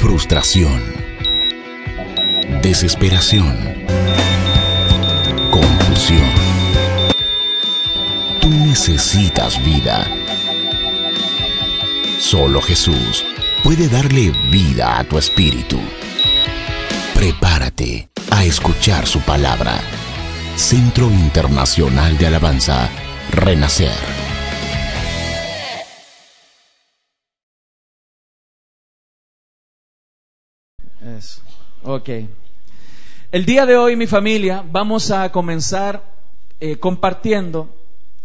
frustración, desesperación, confusión. Tú necesitas vida. Solo Jesús puede darle vida a tu espíritu. Prepárate a escuchar su palabra. Centro Internacional de Alabanza, Renacer. Eso. Ok. El día de hoy, mi familia, vamos a comenzar compartiendo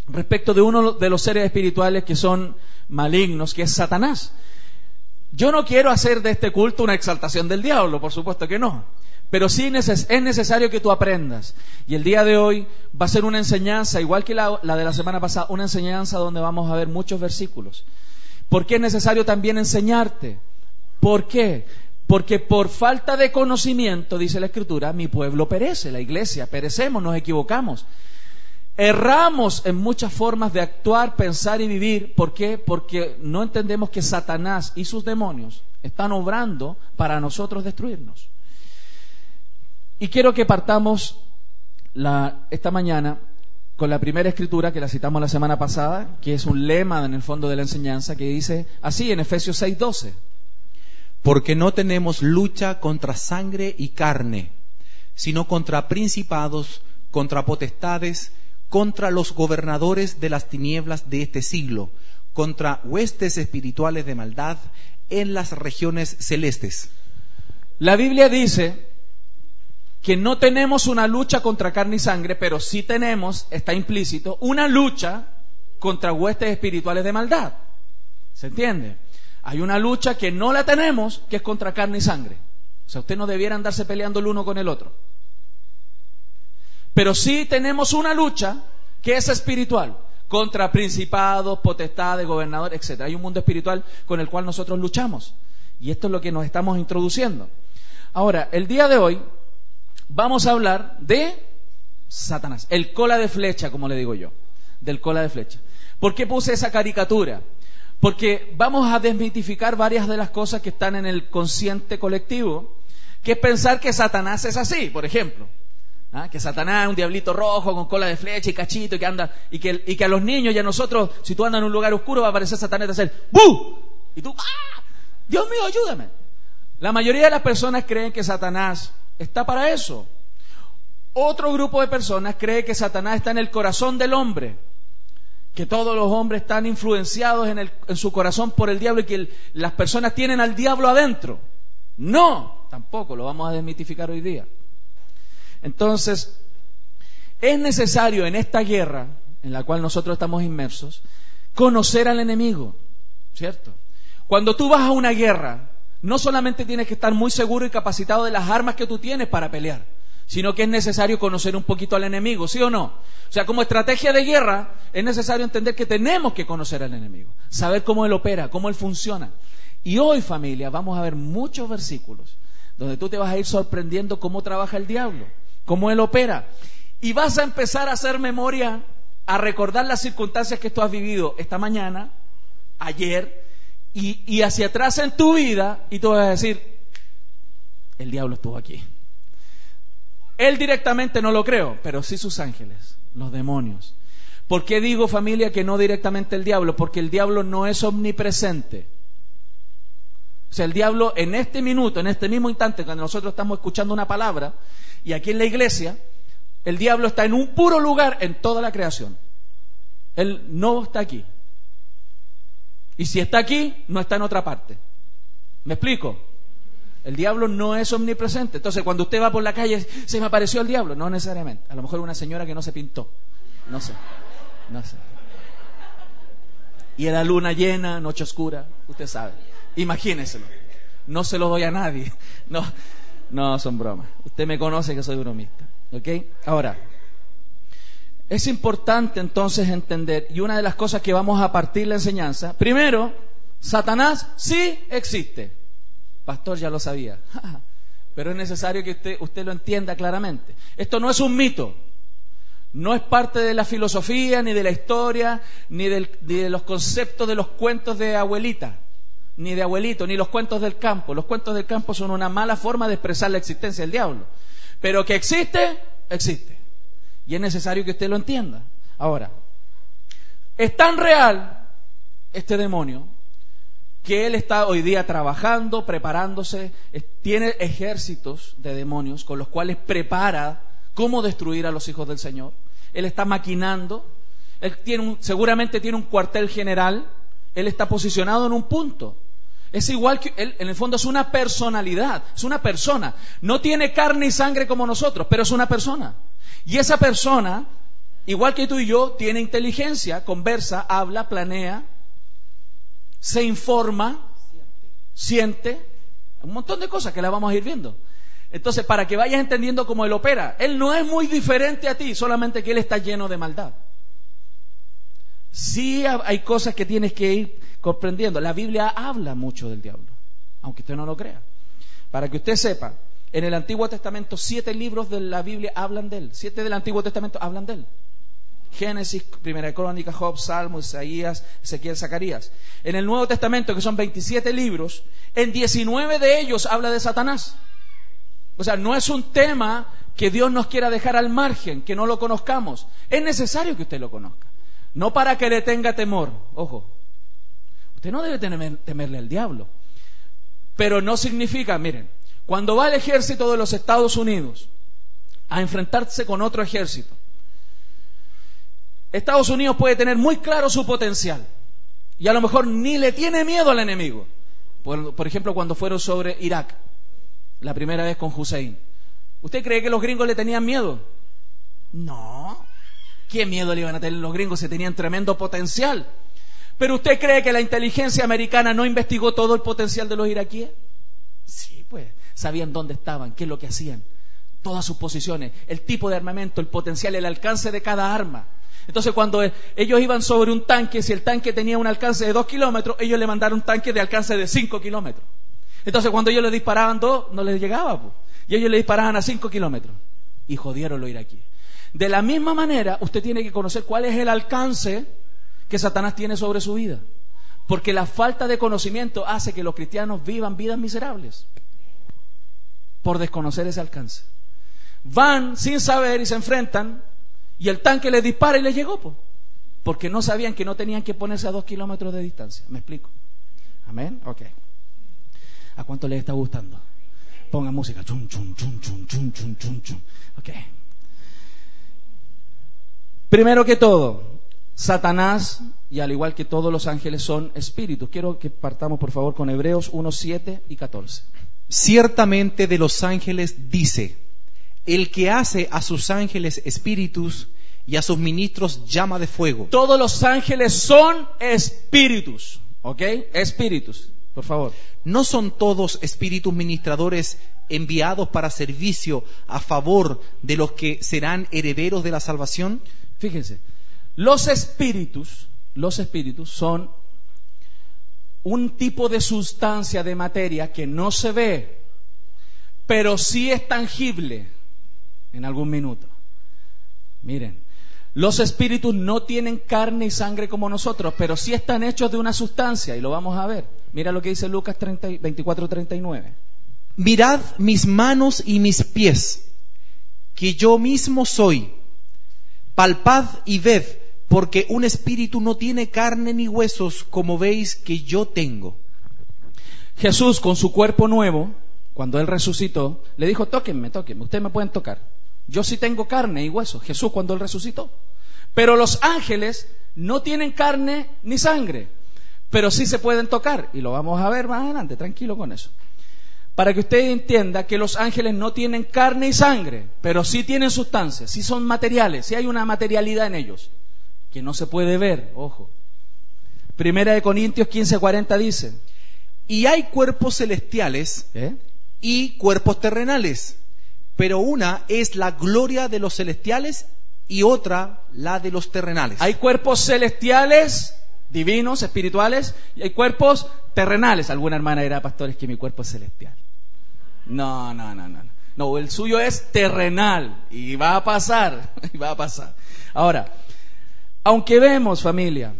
respecto de uno de los seres espirituales que son malignos, que es Satanás. Yo no quiero hacer de este culto una exaltación del diablo, por supuesto que no. Pero sí es necesario que tú aprendas. Y el día de hoy va a ser una enseñanza, igual que la de la semana pasada, una enseñanza donde vamos a ver muchos versículos. ¿Por qué es necesario también enseñarte? ¿Por qué? Porque por falta de conocimiento, dice la Escritura, mi pueblo perece, la iglesia, perecemos, nos equivocamos. Erramos en muchas formas de actuar, pensar y vivir. ¿Por qué? Porque no entendemos que Satanás y sus demonios están obrando para nosotros destruirnos. Y quiero que partamos esta mañana con la primera escritura que la citamos la semana pasada, que es un lema en el fondo de la enseñanza, que dice así en Efesios 6:12. Porque no tenemos lucha contra sangre y carne, sino contra principados, contra potestades, contra los gobernadores de las tinieblas de este siglo, contra huestes espirituales de maldad en las regiones celestes. La Biblia dice que no tenemos una lucha contra carne y sangre, pero sí tenemos, está implícito, una lucha contra huestes espirituales de maldad. ¿Se entiende? Hay una lucha que no la tenemos, que es contra carne y sangre. O sea, usted no debiera andarse peleando el uno con el otro. Pero sí tenemos una lucha que es espiritual, contra principados, potestades, gobernadores, etc. Hay un mundo espiritual con el cual nosotros luchamos. Y esto es lo que nos estamos introduciendo. Ahora, el día de hoy vamos a hablar de Satanás, el cola de flecha, como le digo yo, del cola de flecha. ¿Por qué puse esa caricatura? Porque vamos a desmitificar varias de las cosas que están en el consciente colectivo, que es pensar que Satanás es así, por ejemplo. Que Satanás es un diablito rojo con cola de flecha y cachito y que anda y que a los niños y a nosotros, si tú andas en un lugar oscuro, va a aparecer Satanás y te va a hacer ¡bu! Y tú ¡ah! Dios mío, ayúdame. La mayoría de las personas creen que Satanás está para eso. Otro grupo de personas cree que Satanás está en el corazón del hombre, que todos los hombres están influenciados en su corazón por el diablo y que las personas tienen al diablo adentro. No, tampoco, lo vamos a desmitificar hoy día. Entonces, es necesario en esta guerra en la cual nosotros estamos inmersos, conocer al enemigo, ¿cierto? Cuando tú vas a una guerra, no solamente tienes que estar muy seguro y capacitado de las armas que tú tienes para pelear, sino que es necesario conocer un poquito al enemigo, ¿sí o no? O sea, como estrategia de guerra, es necesario entender que tenemos que conocer al enemigo, saber cómo él opera, cómo él funciona. Y hoy, familia, vamos a ver muchos versículos donde tú te vas a ir sorprendiendo cómo trabaja el diablo, cómo él opera. Y vas a empezar a hacer memoria, a recordar las circunstancias que tú has vivido esta mañana, ayer, y hacia atrás en tu vida, y tú vas a decir, el diablo estuvo aquí. Él directamente no lo creo, pero sí sus ángeles, los demonios. ¿Por qué digo, familia, que no directamente el diablo? Porque el diablo no es omnipresente. O sea, el diablo en este minuto, en este mismo instante, cuando nosotros estamos escuchando una palabra, y aquí en la iglesia, el diablo está en un puro lugar en toda la creación. Él no está aquí. Y si está aquí, no está en otra parte. ¿Me explico? El diablo no es omnipresente. Entonces, cuando usted va por la calle, ¿se me apareció el diablo? No necesariamente. A lo mejor una señora que no se pintó. No sé. Y era luna llena, noche oscura. Usted sabe. Imagíneselo. No se lo doy a nadie. No, son bromas. Usted me conoce que soy bromista. ¿Ok? Ahora, es importante entonces entender, y una de las cosas que vamos a partir la enseñanza, primero, Satanás sí existe. Pastor, ya lo sabía. Pero es necesario que usted lo entienda claramente. Esto no es un mito. No es parte de la filosofía, ni de la historia, ni de los conceptos de los cuentos de abuelita. ni de abuelito, ni los cuentos del campo. Los cuentos del campo son una mala forma de expresar la existencia del diablo. Pero que existe, existe. Y es necesario que usted lo entienda. Ahora, es tan real este demonio que él está hoy día trabajando, preparándose, tiene ejércitos de demonios con los cuales prepara cómo destruir a los hijos del Señor. Él está maquinando, él seguramente tiene un cuartel general, él está posicionado en un punto. Es igual que él, en el fondo es una personalidad, es una persona. No tiene carne y sangre como nosotros, pero es una persona. Y esa persona, igual que tú y yo, tiene inteligencia, conversa, habla, planea, se informa, siente, un montón de cosas que las vamos a ir viendo. Entonces, para que vayas entendiendo cómo él opera, él no es muy diferente a ti, solamente que él está lleno de maldad. Sí hay cosas que tienes que ir comprendiendo. La Biblia habla mucho del diablo, aunque usted no lo crea. Para que usted sepa, en el Antiguo Testamento 7 libros de la Biblia hablan de él. 7 del Antiguo Testamento hablan de él. Génesis, Primera Crónica, Job, Salmo, Isaías, Ezequiel, Zacarías. En el Nuevo Testamento, que son 27 libros, en 19 de ellos habla de Satanás. O sea, no es un tema que Dios nos quiera dejar al margen, que no lo conozcamos. Es necesario que usted lo conozca. No para que le tenga temor. Ojo, usted no debe temerle al diablo. Pero no significa, miren, cuando va el ejército de los Estados Unidos a enfrentarse con otro ejército, Estados Unidos puede tener muy claro su potencial y a lo mejor ni le tiene miedo al enemigo. Por ejemplo, cuando fueron sobre Irak, la primera vez con Hussein. ¿Usted cree que los gringos le tenían miedo? No. ¿Qué miedo le iban a tener los gringos? Se tenían tremendo potencial. ¿Pero usted cree que la inteligencia americana no investigó todo el potencial de los iraquíes? Sí, pues. Sabían dónde estaban, qué es lo que hacían, todas sus posiciones, el tipo de armamento, el potencial, el alcance de cada arma. Entonces, cuando ellos iban sobre un tanque, si el tanque tenía un alcance de 2 kilómetros, ellos le mandaron un tanque de alcance de 5 kilómetros. Entonces, cuando ellos le disparaban 2, no les llegaba, pues. Y ellos le disparaban a 5 kilómetros. Y jodieron los iraquíes. De la misma manera, usted tiene que conocer cuál es el alcance que Satanás tiene sobre su vida. Porque la falta de conocimiento hace que los cristianos vivan vidas miserables. Por desconocer ese alcance. Van sin saber y se enfrentan, y el tanque les dispara y les llegó, pues. Porque no sabían que no tenían que ponerse a 2 kilómetros de distancia. ¿Me explico? ¿Amén? Ok. ¿A cuánto les está gustando? Pongan música. Chum, chum, chum, chum, chum, chum, chum, chum. Ok. Primero que todo, Satanás, y al igual que todos los ángeles, son espíritus. Quiero que partamos, por favor, con Hebreos 1, 7 y 14. Ciertamente de los ángeles dice: el que hace a sus ángeles espíritus y a sus ministros llama de fuego. Todos los ángeles son espíritus, ¿ok? Espíritus, por favor. ¿No son todos espíritus ministradores enviados para servicio a favor de los que serán herederos de la salvación? Fíjense, los espíritus son un tipo de sustancia, de materia que no se ve, pero sí es tangible en algún minuto. Miren, los espíritus no tienen carne y sangre como nosotros, pero sí están hechos de una sustancia, y lo vamos a ver. Mira lo que dice Lucas 24:39. Mirad mis manos y mis pies, que yo mismo soy. Palpad y ved, porque un espíritu no tiene carne ni huesos, como veis que yo tengo. Jesús, con su cuerpo nuevo, cuando Él resucitó, le dijo: tóquenme, ustedes me pueden tocar. Yo sí tengo carne y huesos. Jesús, cuando Él resucitó. Pero los ángeles no tienen carne ni sangre, pero sí se pueden tocar. Y lo vamos a ver más adelante, tranquilo con eso. Para que usted entienda que los ángeles no tienen carne y sangre, pero sí tienen sustancia, sí son materiales, sí hay una materialidad en ellos, que no se puede ver, ojo. Primera de Corintios 15:40 dice: y hay cuerpos celestiales y cuerpos terrenales, pero una es la gloria de los celestiales y otra la de los terrenales. Hay cuerpos celestiales, divinos, espirituales, y hay cuerpos terrenales. Alguna hermana dirá: pastor, es que mi cuerpo es celestial. No, el suyo es terrenal y va a pasar, Ahora, aunque vemos, familia,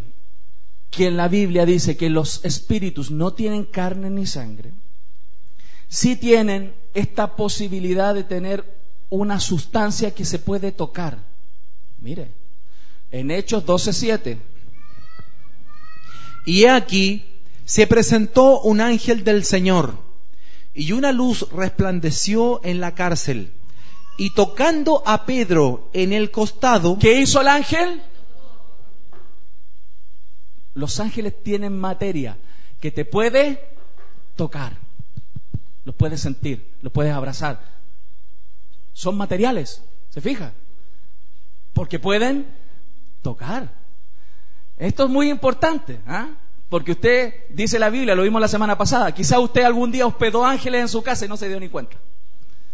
que en la Biblia dice que los espíritus no tienen carne ni sangre, sí tienen esta posibilidad de tener una sustancia que se puede tocar. Mire, en Hechos 12:7. Y he aquí, se presentó un ángel del Señor, y una luz resplandeció en la cárcel, y tocando a Pedro en el costado... ¿Qué hizo el ángel? Los ángeles tienen materia que te puede tocar, los puedes sentir, los puedes abrazar. Son materiales, ¿se fija? Porque pueden tocar. Esto es muy importante, ¿ah? Porque usted, dice la Biblia, lo vimos la semana pasada, quizá usted algún día hospedó ángeles en su casa y no se dio ni cuenta.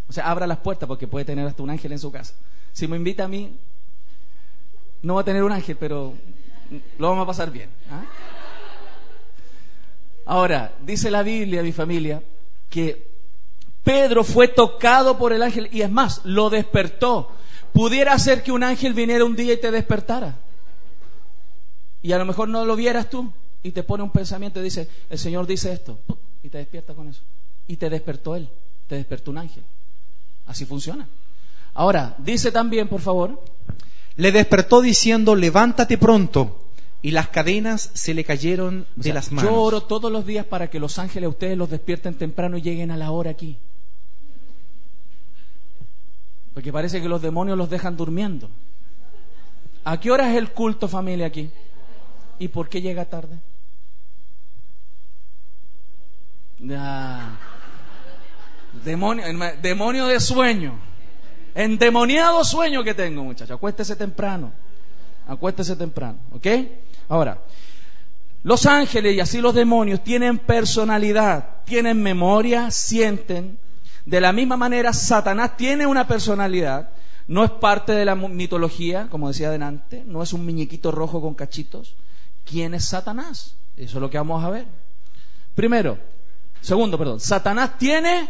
O sea, abra las puertas porque puede tener hasta un ángel en su casa. Si me invita a mí, no va a tener un ángel, pero lo vamos a pasar bien, ¿ah? Ahora, dice la Biblia, mi familia, que Pedro fue tocado por el ángel y es más, lo despertó. Pudiera ser que un ángel viniera un día y te despertara. Y a lo mejor no lo vieras tú y te pone un pensamiento y dice, el Señor dice esto, y te despierta con eso. Y te despertó Él, te despertó un ángel. Así funciona. Ahora, dice también, por favor, le despertó diciendo, levántate pronto. Y las cadenas se le cayeron de las manos. Yo oro todos los días para que los ángeles a ustedes los despierten temprano y lleguen a la hora aquí. Porque parece que los demonios los dejan durmiendo. ¿A qué hora es el culto, familia, aquí? ¿Y por qué llega tarde? Demonio de sueño. Endemoniado sueño que tengo, muchachos. Acuéstese temprano. Acuéstese temprano, ¿ok? Ahora, los ángeles y así los demonios tienen personalidad, tienen memoria, sienten. De la misma manera, Satanás tiene una personalidad. No es parte de la mitología, como decía adelante. No es un muñequito rojo con cachitos. ¿Quién es Satanás? Eso es lo que vamos a ver. Segundo, Satanás tiene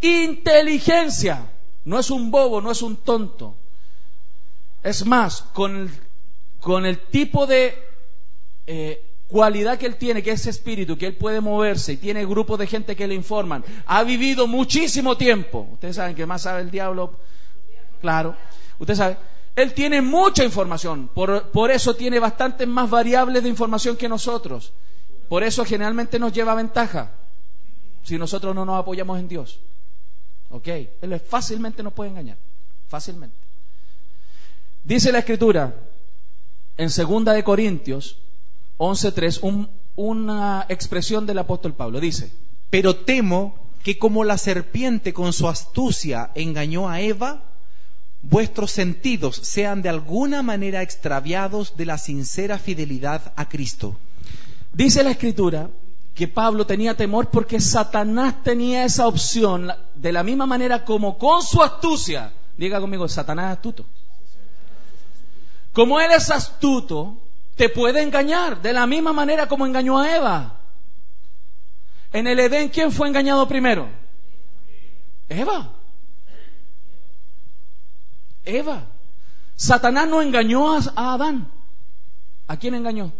inteligencia. No es un bobo, no es un tonto. Es más, con el tipo de cualidad que él tiene, que es espíritu, que él puede moverse y tiene grupos de gente que le informan, ha vivido muchísimo tiempo. Ustedes saben que más sabe el diablo, claro. Usted sabe, él tiene mucha información, por eso tiene bastantes más variables de información que nosotros. Por eso generalmente nos lleva ventaja si nosotros no nos apoyamos en Dios. ¿Ok? Él fácilmente nos puede engañar, fácilmente. Dice la Escritura en 2 de Corintios 11:3, una expresión del apóstol Pablo. Dice: pero temo que como la serpiente con su astucia engañó a Eva, vuestros sentidos sean de alguna manera extraviados de la sincera fidelidad a Cristo. Dice la Escritura que Pablo tenía temor porque Satanás tenía esa opción, de la misma manera como con su astucia. Diga conmigo, Satanás es astuto. Como él es astuto, te puede engañar, de la misma manera como engañó a Eva. En el Edén, ¿quién fue engañado primero? Eva. Satanás no engañó a Adán. ¿A quién engañó?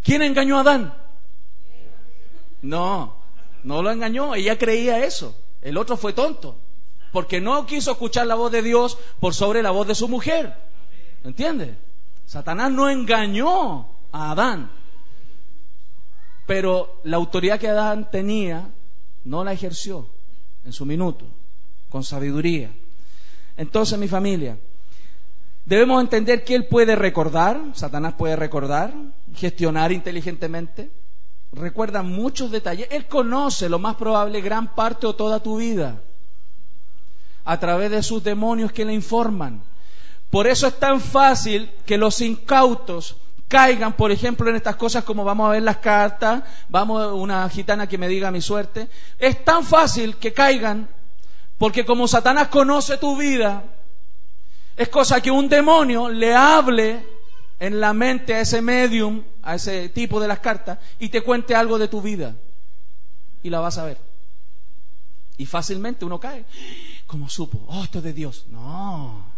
¿Quién engañó a Adán? No lo engañó, ella creía eso. El otro fue tonto, porque no quiso escuchar la voz de Dios por sobre la voz de su mujer. ¿Entiende? Satanás no engañó a Adán, pero la autoridad que Adán tenía no la ejerció en su minuto, con sabiduría. Entonces, mi familia, debemos entender que él puede recordar, Satanás puede recordar, gestionar inteligentemente, recuerda muchos detalles. Él conoce lo más probable gran parte o toda tu vida a través de sus demonios que le informan. Por eso es tan fácil que los incautos caigan, por ejemplo, en estas cosas como vamos a ver las cartas, vamos a una gitana que me diga mi suerte. Es tan fácil que caigan porque como Satanás conoce tu vida, es cosa que un demonio le hable en la mente a ese medium, a ese tipo de las cartas, y te cuente algo de tu vida. Y la vas a ver. Y fácilmente uno cae. ¿Cómo supo? Oh, esto es de Dios. No.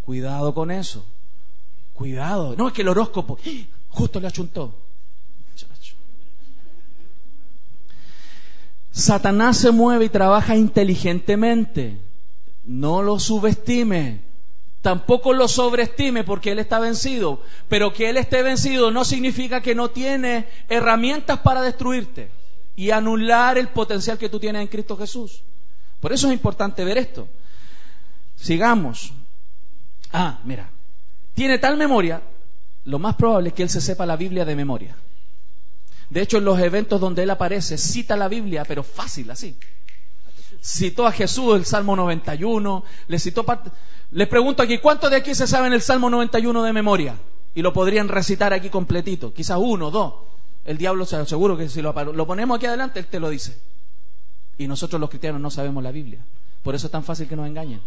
Cuidado con eso. Cuidado. No, es que el horóscopo justo le achuntó. Satanás se mueve y trabaja inteligentemente. No lo subestime. Tampoco lo sobreestime porque él está vencido. Pero que él esté vencido no significa que no tiene herramientas para destruirte y anular el potencial que tú tienes en Cristo Jesús. Por eso es importante ver esto. Sigamos. Mira. Tiene tal memoria, lo más probable es que él se sepa la Biblia de memoria. De hecho, en los eventos donde él aparece, cita la Biblia, pero fácil, así. Citó a Jesús el Salmo 91, les pregunto aquí, ¿cuántos de aquí se saben el Salmo 91 de memoria? Y lo podrían recitar aquí completito, quizás 1, 2. El diablo seguro que si lo ponemos aquí adelante, él te lo dice. Y nosotros los cristianos no sabemos la Biblia. Por eso es tan fácil que nos engañen.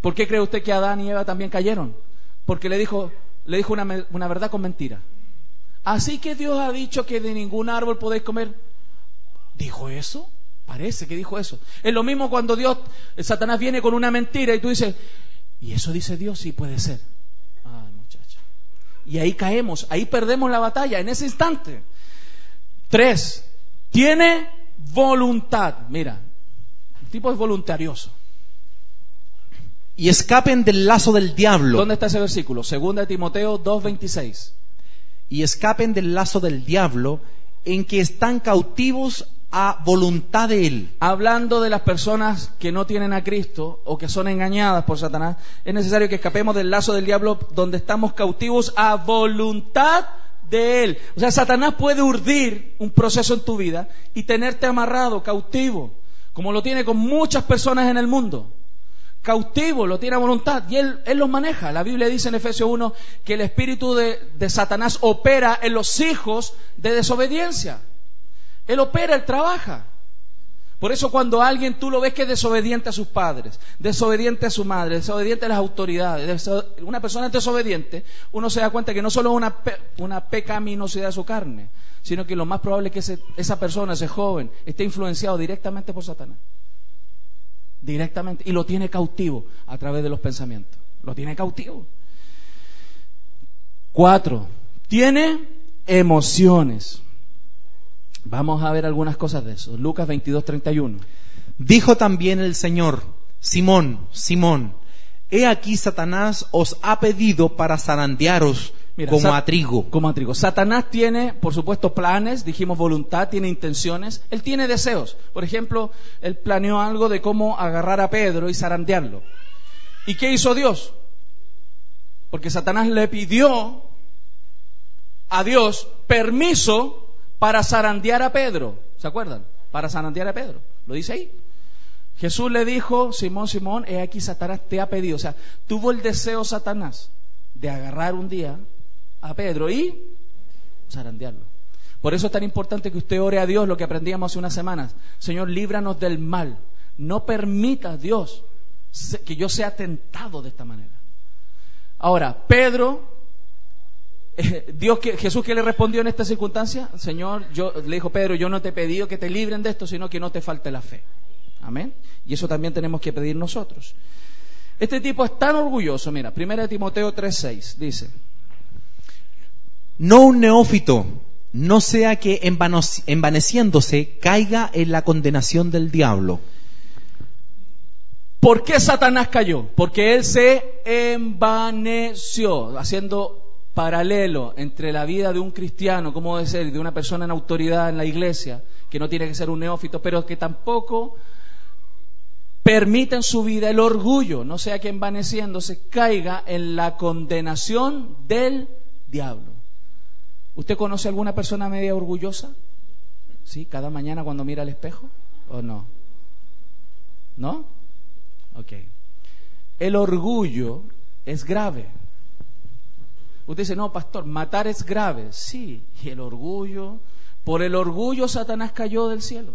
¿Por qué cree usted que Adán y Eva también cayeron? Porque le dijo una verdad con mentira. Así que Dios ha dicho que de ningún árbol podéis comer. ¿Dijo eso? Parece que dijo eso. Es lo mismo cuando Satanás viene con una mentira y tú dices, ¿y eso dice Dios? Sí, puede ser. Ay, muchacho. Y ahí caemos, ahí perdemos la batalla, en ese instante. 3. Tiene voluntad. Mira, el tipo es voluntarioso. Y escapen del lazo del diablo. ¿Dónde está ese versículo? 2 Timoteo 2:26. Y escapen del lazo del diablo, en que están cautivos a voluntad de él. Hablando de las personas que no tienen a Cristo o que son engañadas por Satanás, es necesario que escapemos del lazo del diablo donde estamos cautivos a voluntad de él. O sea, Satanás puede urdir un proceso en tu vida y tenerte amarrado, cautivo, como lo tiene con muchas personas en el mundo. Cautivo, lo tiene a voluntad y él los maneja. La Biblia dice en Efesios 1 que el espíritu de Satanás opera en los hijos de desobediencia. Él opera, él trabaja. Por eso cuando alguien tú lo ves que es desobediente a sus padres, desobediente a su madre, desobediente a las autoridades, una persona es desobediente, uno se da cuenta que no solo es una pecaminosidad de su carne, sino que lo más probable es que esa persona, ese joven, esté influenciado directamente por Satanás. Directamente, y lo tiene cautivo a través de los pensamientos. Lo tiene cautivo. 4. Tiene emociones. Vamos a ver algunas cosas de eso. Lucas 22:31. Dijo también el Señor: Simón, Simón, he aquí Satanás os ha pedido para zarandearos como a trigo. Como a trigo. Satanás tiene, por supuesto, planes, dijimos voluntad, tiene intenciones, él tiene deseos. Por ejemplo, él planeó algo de cómo agarrar a Pedro y zarandearlo. ¿Y qué hizo Dios? Porque Satanás le pidió a Dios permiso para zarandear a Pedro. ¿Se acuerdan? Para zarandear a Pedro. Lo dice ahí. Jesús le dijo: Simón, Simón, he aquí Satanás te ha pedido. O sea, tuvo el deseo Satanás de agarrar un día a Pedro y zarandearlo. Por eso es tan importante que usted ore a Dios, lo que aprendíamos hace unas semanas. Señor, líbranos del mal. No permita, Dios, que yo sea tentado de esta manera. Ahora, Pedro, Jesús, ¿qué le respondió en esta circunstancia? Señor, le dijo Pedro: yo no te he pedido que te libren de esto, sino que no te falte la fe. Amén. Y eso también tenemos que pedir nosotros. Este tipo es tan orgulloso. Mira, 1 Timoteo 3:6 dice: no un neófito, no sea que envaneciéndose caiga en la condenación del diablo. ¿Por qué Satanás cayó? Porque él se envaneció, haciendo paralelo entre la vida de un cristiano, como debe ser, de una persona en autoridad en la iglesia, que no tiene que ser un neófito, pero que tampoco permite en su vida el orgullo, no sea que envaneciéndose caiga en la condenación del diablo. ¿Usted conoce alguna persona media orgullosa? ¿Sí? ¿Cada mañana cuando mira al espejo? ¿O no? ¿No? Ok. El orgullo es grave. Usted dice: no, pastor, matar es grave. Sí, y el orgullo, por el orgullo Satanás cayó del cielo.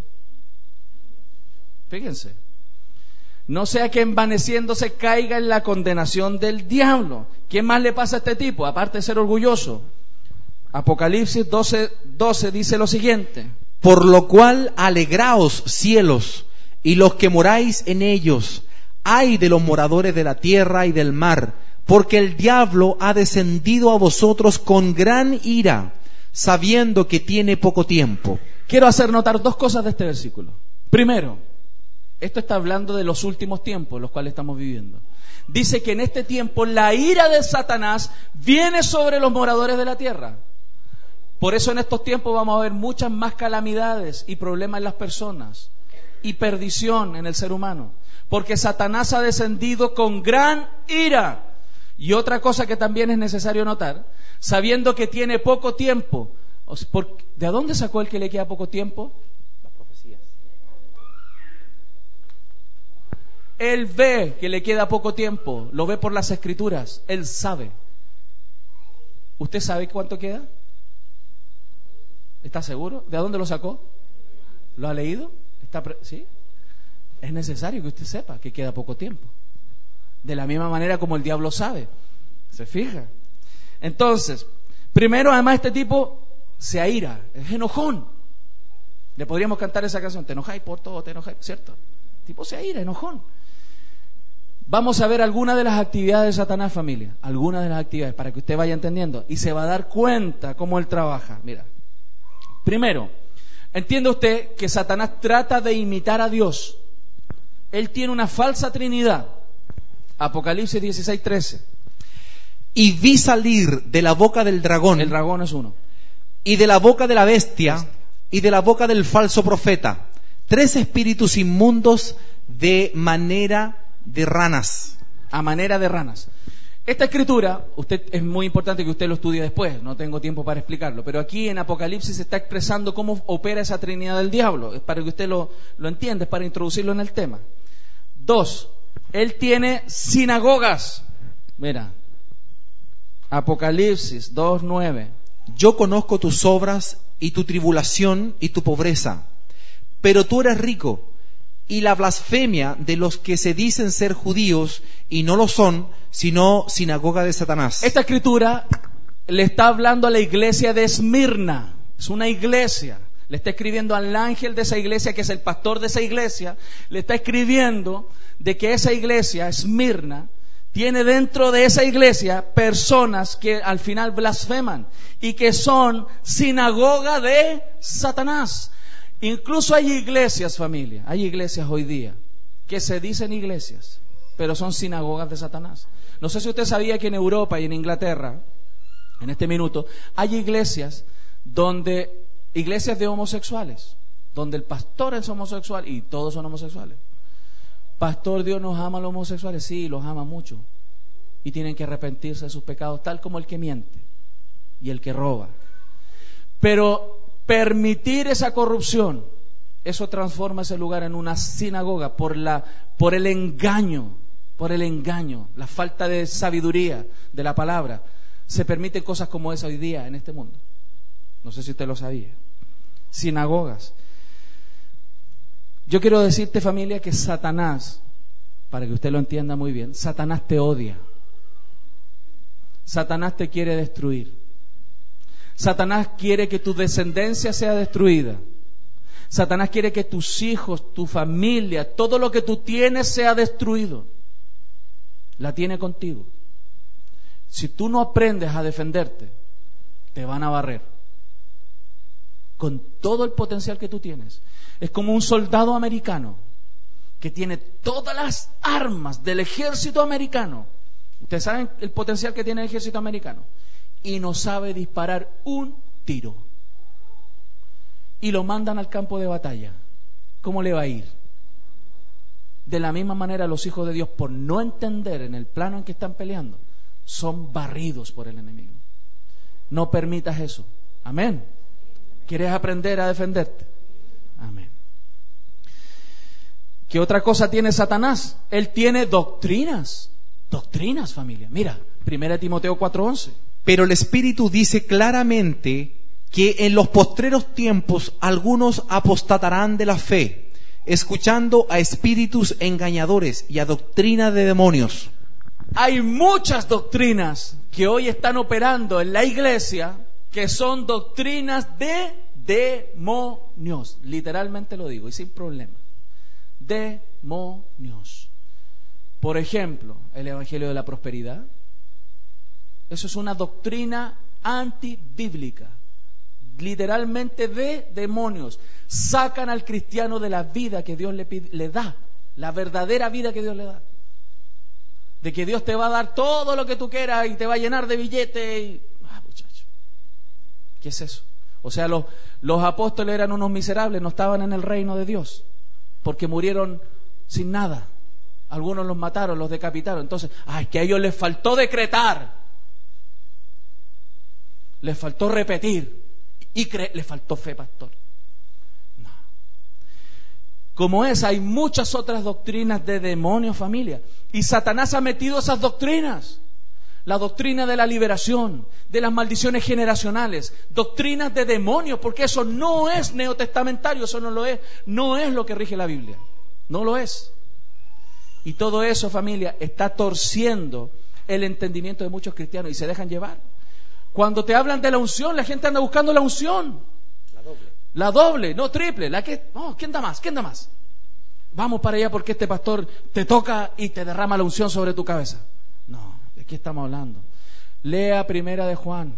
Fíjense. No sea que envaneciéndose caiga en la condenación del diablo. ¿Qué más le pasa a este tipo, aparte de ser orgulloso? Apocalipsis 12 dice lo siguiente: por lo cual alegraos, cielos, y los que moráis en ellos. Ay de los moradores de la tierra y del mar, porque el diablo ha descendido a vosotros con gran ira, sabiendo que tiene poco tiempo. Quiero hacer notar dos cosas de este versículo. Primero, esto está hablando de los últimos tiempos, los cuales estamos viviendo. Dice que en este tiempo la ira de Satanás viene sobre los moradores de la tierra. Por eso en estos tiempos vamos a ver muchas más calamidades y problemas en las personas y perdición en el ser humano, porque Satanás ha descendido con gran ira. Y otra cosa que también es necesario notar, sabiendo que tiene poco tiempo. ¿De dónde sacó el que le queda poco tiempo? Las profecías. Él ve que le queda poco tiempo, lo ve por las Escrituras, él sabe. ¿Usted sabe cuánto queda? ¿Está seguro? ¿De dónde lo sacó? ¿Lo ha leído? ¿Sí? Es necesario que usted sepa que queda poco tiempo. De la misma manera como el diablo sabe. ¿Se fija? Entonces, primero, además, este tipo se aira, es enojón. Le podríamos cantar esa canción, te enojáis por todo, te enojáis, ¿cierto? El tipo se aira, enojón. Vamos a ver algunas de las actividades de Satanás, familia. Algunas de las actividades, para que usted vaya entendiendo. Y se va a dar cuenta cómo él trabaja. Mira. Primero, entiende usted que Satanás trata de imitar a Dios. Él tiene una falsa trinidad. Apocalipsis 16:13. Y vi salir de la boca del dragón. El dragón es uno. Y de la boca de la bestia. Y de la boca del falso profeta. 3 espíritus inmundos de manera de ranas. A manera de ranas. Esta escritura, es muy importante que usted lo estudie después, no tengo tiempo para explicarlo, pero aquí en Apocalipsis se está expresando cómo opera esa trinidad del diablo, es para que usted lo entienda, es para introducirlo en el tema. 2, él tiene sinagogas. Mira, Apocalipsis 2:9. Yo conozco tus obras y tu tribulación y tu pobreza, pero tú eres rico, y la blasfemia de los que se dicen ser judíos y no lo son, sino sinagoga de Satanás. Esta escritura le está hablando a la iglesia de Esmirna. Es una iglesia. Le está escribiendo al ángel de esa iglesia, que es el pastor de esa iglesia. Le está escribiendo de que esa iglesia, Esmirna, tiene dentro de esa iglesia personas que al final blasfeman y que son sinagoga de Satanás. Incluso hay iglesias, familia, hay iglesias hoy día que se dicen iglesias, pero son sinagogas de Satanás. No sé si usted sabía que en Europa y en Inglaterra, en este minuto, hay iglesias de homosexuales, donde el pastor es homosexual y todos son homosexuales. Pastor, Dios nos ama a los homosexuales, sí, los ama mucho, y tienen que arrepentirse de sus pecados, tal como el que miente y el que roba. Pero permitir esa corrupción, eso transforma ese lugar en una sinagoga por el engaño, la falta de sabiduría de la palabra. Se permiten cosas como esa hoy día en este mundo. No sé si usted lo sabía. Sinagogas. Yo quiero decirte, familia, que Satanás, para que usted lo entienda muy bien, Satanás te odia. Satanás te quiere destruir. Satanás quiere que tu descendencia sea destruida. Satanás quiere que tus hijos, tu familia, todo lo que tú tienes sea destruido. La tiene contigo. Si tú no aprendes a defenderte, te van a barrer. Con todo el potencial que tú tienes. Es como un soldado americano que tiene todas las armas del ejército americano. Ustedes saben el potencial que tiene el ejército americano. Y no sabe disparar un tiro. Y lo mandan al campo de batalla. ¿Cómo le va a ir? De la misma manera, los hijos de Dios, por no entender en el plano en que están peleando, son barridos por el enemigo. No permitas eso. Amén. ¿Quieres aprender a defenderte? Amén. ¿Qué otra cosa tiene Satanás? Él tiene doctrinas. Doctrinas, familia. Mira, 1 Timoteo 4:11. Pero el Espíritu dice claramente que en los postreros tiempos algunos apostatarán de la fe, escuchando a espíritus engañadores y a doctrina de demonios. Hay muchas doctrinas que hoy están operando en la iglesia que son doctrinas de demonios. Literalmente lo digo y sin problema. Demonios. Por ejemplo, el Evangelio de la Prosperidad, Eso es una doctrina antibíblica, literalmente de demonios. Sacan al cristiano de la vida que Dios le da, la verdadera vida que Dios le da. De que Dios te va a dar todo lo que tú quieras y te va a llenar de billetes. Muchacho, ¿qué es eso? O sea, los apóstoles eran unos miserables, no estaban en el reino de Dios, porque murieron sin nada. Algunos los mataron, los decapitaron. Entonces, es que a ellos les faltó decretar, les faltó repetir y les faltó fe, pastor. No. Como esa, hay muchas otras doctrinas de demonios, familia. Y Satanás ha metido esas doctrinas. La doctrina de la liberación, de las maldiciones generacionales, doctrinas de demonios, porque eso no es neotestamentario, eso no lo es, no es lo que rige la Biblia, no lo es. Y todo eso, familia, está torciendo el entendimiento de muchos cristianos y se dejan llevar. Cuando te hablan de la unción, la gente anda buscando la unción. La doble, no triple, ¿quién da más? ¿Quién da más? Vamos para allá porque este pastor te toca y te derrama la unción sobre tu cabeza. No. ¿De qué estamos hablando? Lea Primera de Juan.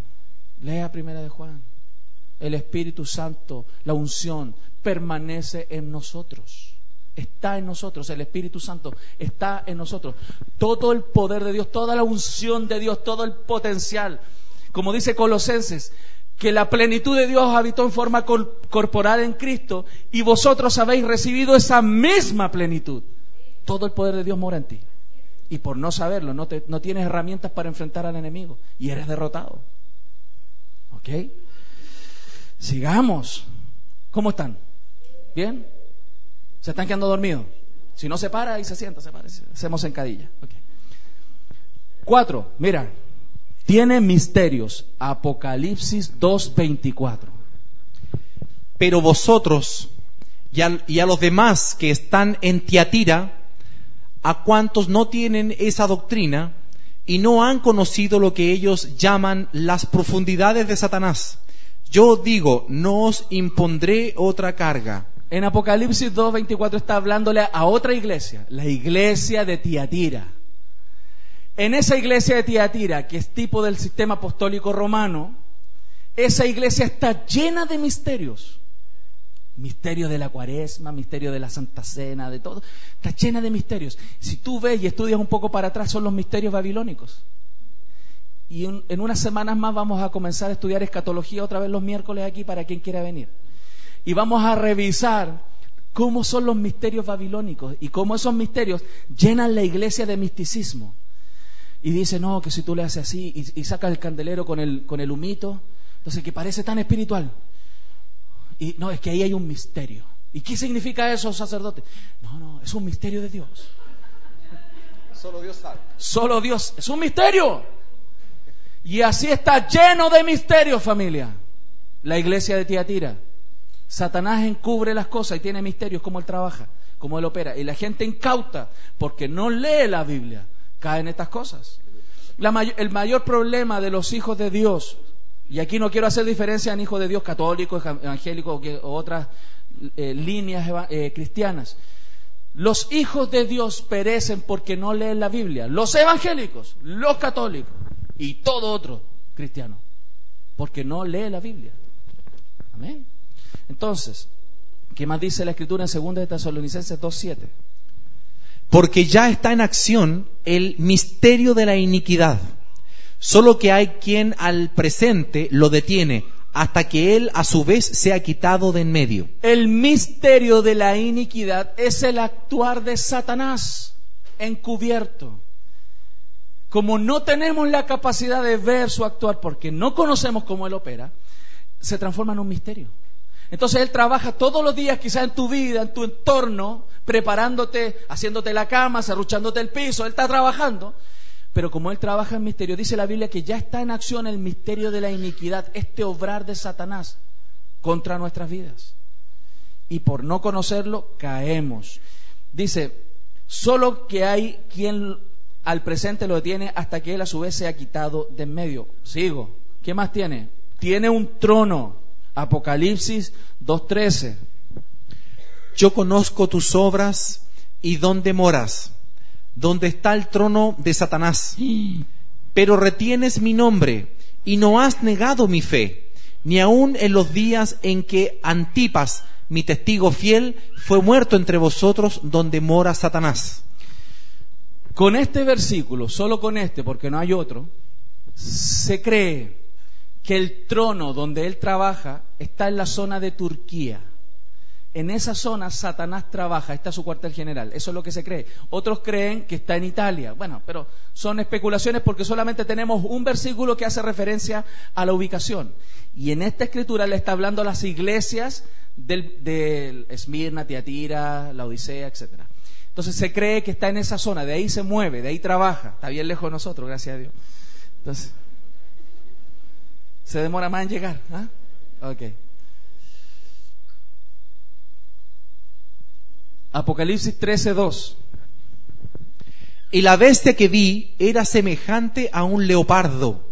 El Espíritu Santo, la unción, permanece en nosotros. Está en nosotros, el Espíritu Santo está en nosotros. Todo el poder de Dios, toda la unción de Dios, todo el potencial. Como dice Colosenses, que la plenitud de Dios habitó en forma corporal en Cristo y vosotros habéis recibido esa misma plenitud. Todo el poder de Dios mora en ti. Y por no saberlo, no tienes herramientas para enfrentar al enemigo y eres derrotado. ¿Ok? Sigamos. ¿Cómo están? ¿Bien? ¿Se están quedando dormidos? Si no, se para y se sienta, hacemos zancadilla. Okay. 4, mira, tiene misterios. Apocalipsis 2:24. Pero vosotros y a los demás que están en Tiatira, a cuantos no tienen esa doctrina y no han conocido lo que ellos llaman las profundidades de Satanás, yo digo, no os impondré otra carga. En Apocalipsis 2:24 está hablándole a otra iglesia, la iglesia de Tiatira. En esa iglesia de Tiatira, que es tipo del sistema apostólico romano, esa iglesia está llena de misterios. Misterio de la Cuaresma, misterio de la Santa Cena, de todo. Está llena de misterios. Si tú ves y estudias un poco para atrás, son los misterios babilónicos. Y en unas semanas más vamos a comenzar a estudiar escatología otra vez los miércoles aquí para quien quiera venir. Y vamos a revisar cómo son los misterios babilónicos y cómo esos misterios llenan la iglesia de misticismo. Y dice, no, que si tú le haces así y sacas el candelero con el humito, entonces que parece tan espiritual. Y no, es que ahí hay un misterio. ¿Y qué significa eso, sacerdote? No, es un misterio de Dios. Solo Dios sabe. Solo Dios, es un misterio. Y así está lleno de misterios, familia. La iglesia de Tiatira. Satanás encubre las cosas y tiene misterios, cómo él trabaja, cómo él opera. Y la gente incauta, porque no lee la Biblia, cae en estas cosas. El mayor problema de los hijos de Dios, y aquí no quiero hacer diferencia en hijos de Dios católicos, evangélicos o otras líneas cristianas. Los hijos de Dios perecen porque no leen la Biblia. Los evangélicos, los católicos y todo otro cristiano, porque no lee la Biblia. Amén. Entonces, ¿qué más dice la Escritura en 2 de Tesalonicenses 2:7? Porque ya está en acción el misterio de la iniquidad. Solo que hay quien al presente lo detiene, hasta que él a su vez sea quitado de en medio. El misterio de la iniquidad es el actuar de Satanás encubierto. Como no tenemos la capacidad de ver su actuar, porque no conocemos cómo él opera, se transforma en un misterio. Entonces él trabaja todos los días, quizás en tu vida, en tu entorno, preparándote, haciéndote la cama, serruchándote el piso. Él está trabajando. Pero como él trabaja en misterio, dice la Biblia que ya está en acción el misterio de la iniquidad, este obrar de Satanás contra nuestras vidas. Y por no conocerlo, caemos. Dice, solo que hay quien al presente lo detiene hasta que él a su vez sea quitado de en medio. Sigo. ¿Qué más tiene? Tiene un trono. Apocalipsis 2:13. Yo conozco tus obras y dónde moras, donde está el trono de Satanás, pero retienes mi nombre y no has negado mi fe, ni aun en los días en que Antipas, mi testigo fiel, fue muerto entre vosotros donde mora Satanás. Con este versículo, solo con este, porque no hay otro, se cree que el trono donde él trabaja está en la zona de Turquía. En esa zona Satanás trabaja, está su cuartel general, eso es lo que se cree. Otros creen que está en Italia. Bueno, pero son especulaciones porque solamente tenemos un versículo que hace referencia a la ubicación. Y en esta escritura le está hablando a las iglesias del Esmirna, Tiatira, la Odisea, etcétera. Entonces se cree que está en esa zona, de ahí se mueve, de ahí trabaja. Está bien lejos de nosotros, gracias a Dios. Entonces, se demora más en llegar. ¿Ah? Ok. Apocalipsis 13:2. Y la bestia que vi era semejante a un leopardo,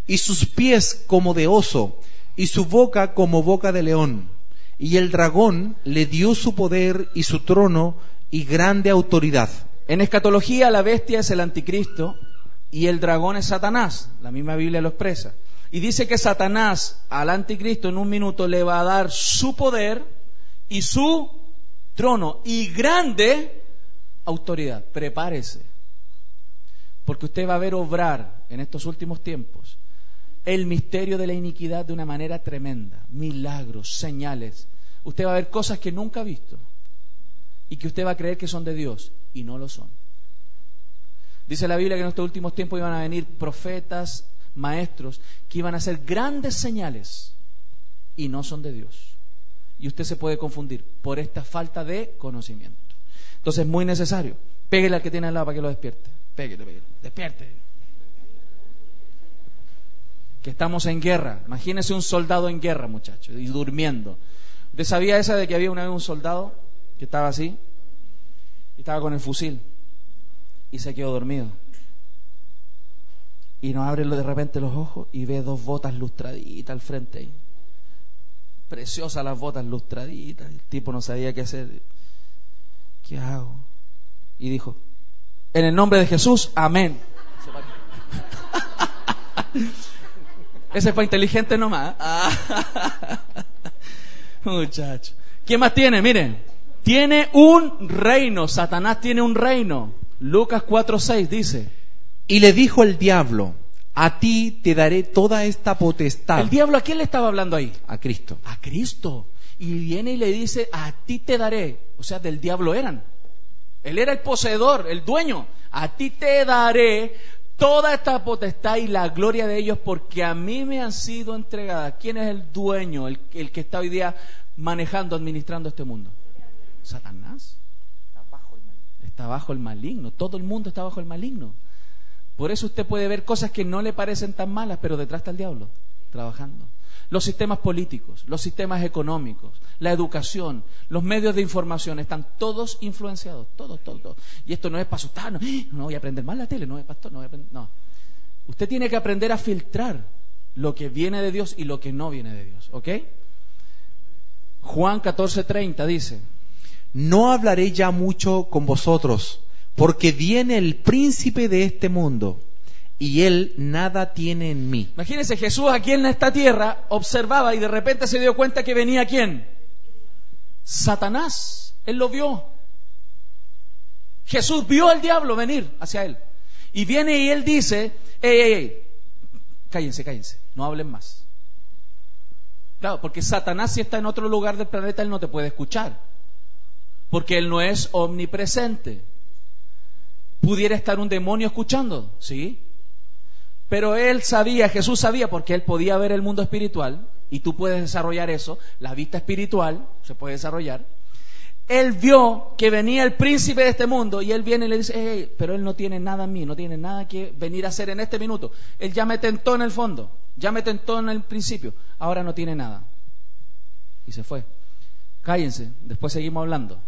y sus pies como de oso, y su boca como boca de león. Y el dragón le dio su poder y su trono y grande autoridad. En escatología la bestia es el anticristo y el dragón es Satanás. La misma Biblia lo expresa. Y dice que Satanás al anticristo en un minuto le va a dar su poder y su trono y grande autoridad. Prepárese, porque usted va a ver obrar en estos últimos tiempos el misterio de la iniquidad de una manera tremenda. Milagros, señales. Usted va a ver cosas que nunca ha visto y que usted va a creer que son de Dios y no lo son. Dice la Biblia que en estos últimos tiempos iban a venir profetas, maestros, que iban a hacer grandes señales y no son de Dios. Y usted se puede confundir por esta falta de conocimiento. Entonces es muy necesario. Pégale al que tiene al lado para que lo despierte. Pégale. Despierte. Que estamos en guerra. Imagínese un soldado en guerra, muchachos, y durmiendo. ¿Usted sabía esa de que había una vez un soldado que estaba así? Y estaba con el fusil y se quedó dormido. Y nos abre de repente los ojos y ve dos botas lustraditas al frente ahí. Preciosas las botas lustraditas. El tipo no sabía qué hacer. ¿Qué hago? Y dijo: en el nombre de Jesús, amén. Ese fue inteligente nomás. Muchacho. ¿Qué más tiene? Miren. Tiene un reino. Satanás tiene un reino. Lucas 4:6 dice. Y le dijo el diablo: a ti te daré toda esta potestad. ¿El diablo a quién le estaba hablando ahí? A Cristo. A Cristo. Y viene y le dice: a ti te daré. O sea, del diablo eran. Él era el poseedor, el dueño. A ti te daré toda esta potestad y la gloria de ellos, porque a mí me han sido entregadas. ¿Quién es el dueño, el que está hoy día manejando, administrando este mundo? Satanás. Está bajo el maligno. Todo el mundo está bajo el maligno. Por eso usted puede ver cosas que no le parecen tan malas, pero detrás está el diablo trabajando. Los sistemas políticos, los sistemas económicos, la educación, los medios de información están todos influenciados, todos. Y esto no es para asustarnos. No voy a aprender más la tele, no es pastor, no voy a aprender. No. Usted tiene que aprender a filtrar lo que viene de Dios y lo que no viene de Dios, ¿ok? Juan 14:30 dice: no hablaré ya mucho con vosotros, porque viene el príncipe de este mundo, y él nada tiene en mí. Imagínense, Jesús aquí en esta tierra observaba y de repente se dio cuenta que venía ¿quién? Satanás. Él lo vio. Jesús vio al diablo venir hacia él. Y viene y él dice: ey, cállense, no hablen más. Claro, porque Satanás, si está en otro lugar del planeta, él no te puede escuchar, porque él no es omnipresente. ¿Pudiera estar un demonio escuchando? Sí. Pero él sabía, Jesús sabía, porque él podía ver el mundo espiritual, y tú puedes desarrollar eso, la vista espiritual se puede desarrollar. Él vio que venía el príncipe de este mundo, y él viene y le dice: hey, pero él no tiene nada en mí, no tiene nada que venir a hacer en este minuto. Él ya me tentó en el fondo, ya me tentó en el principio, ahora no tiene nada. Y se fue. Cállense, después seguimos hablando.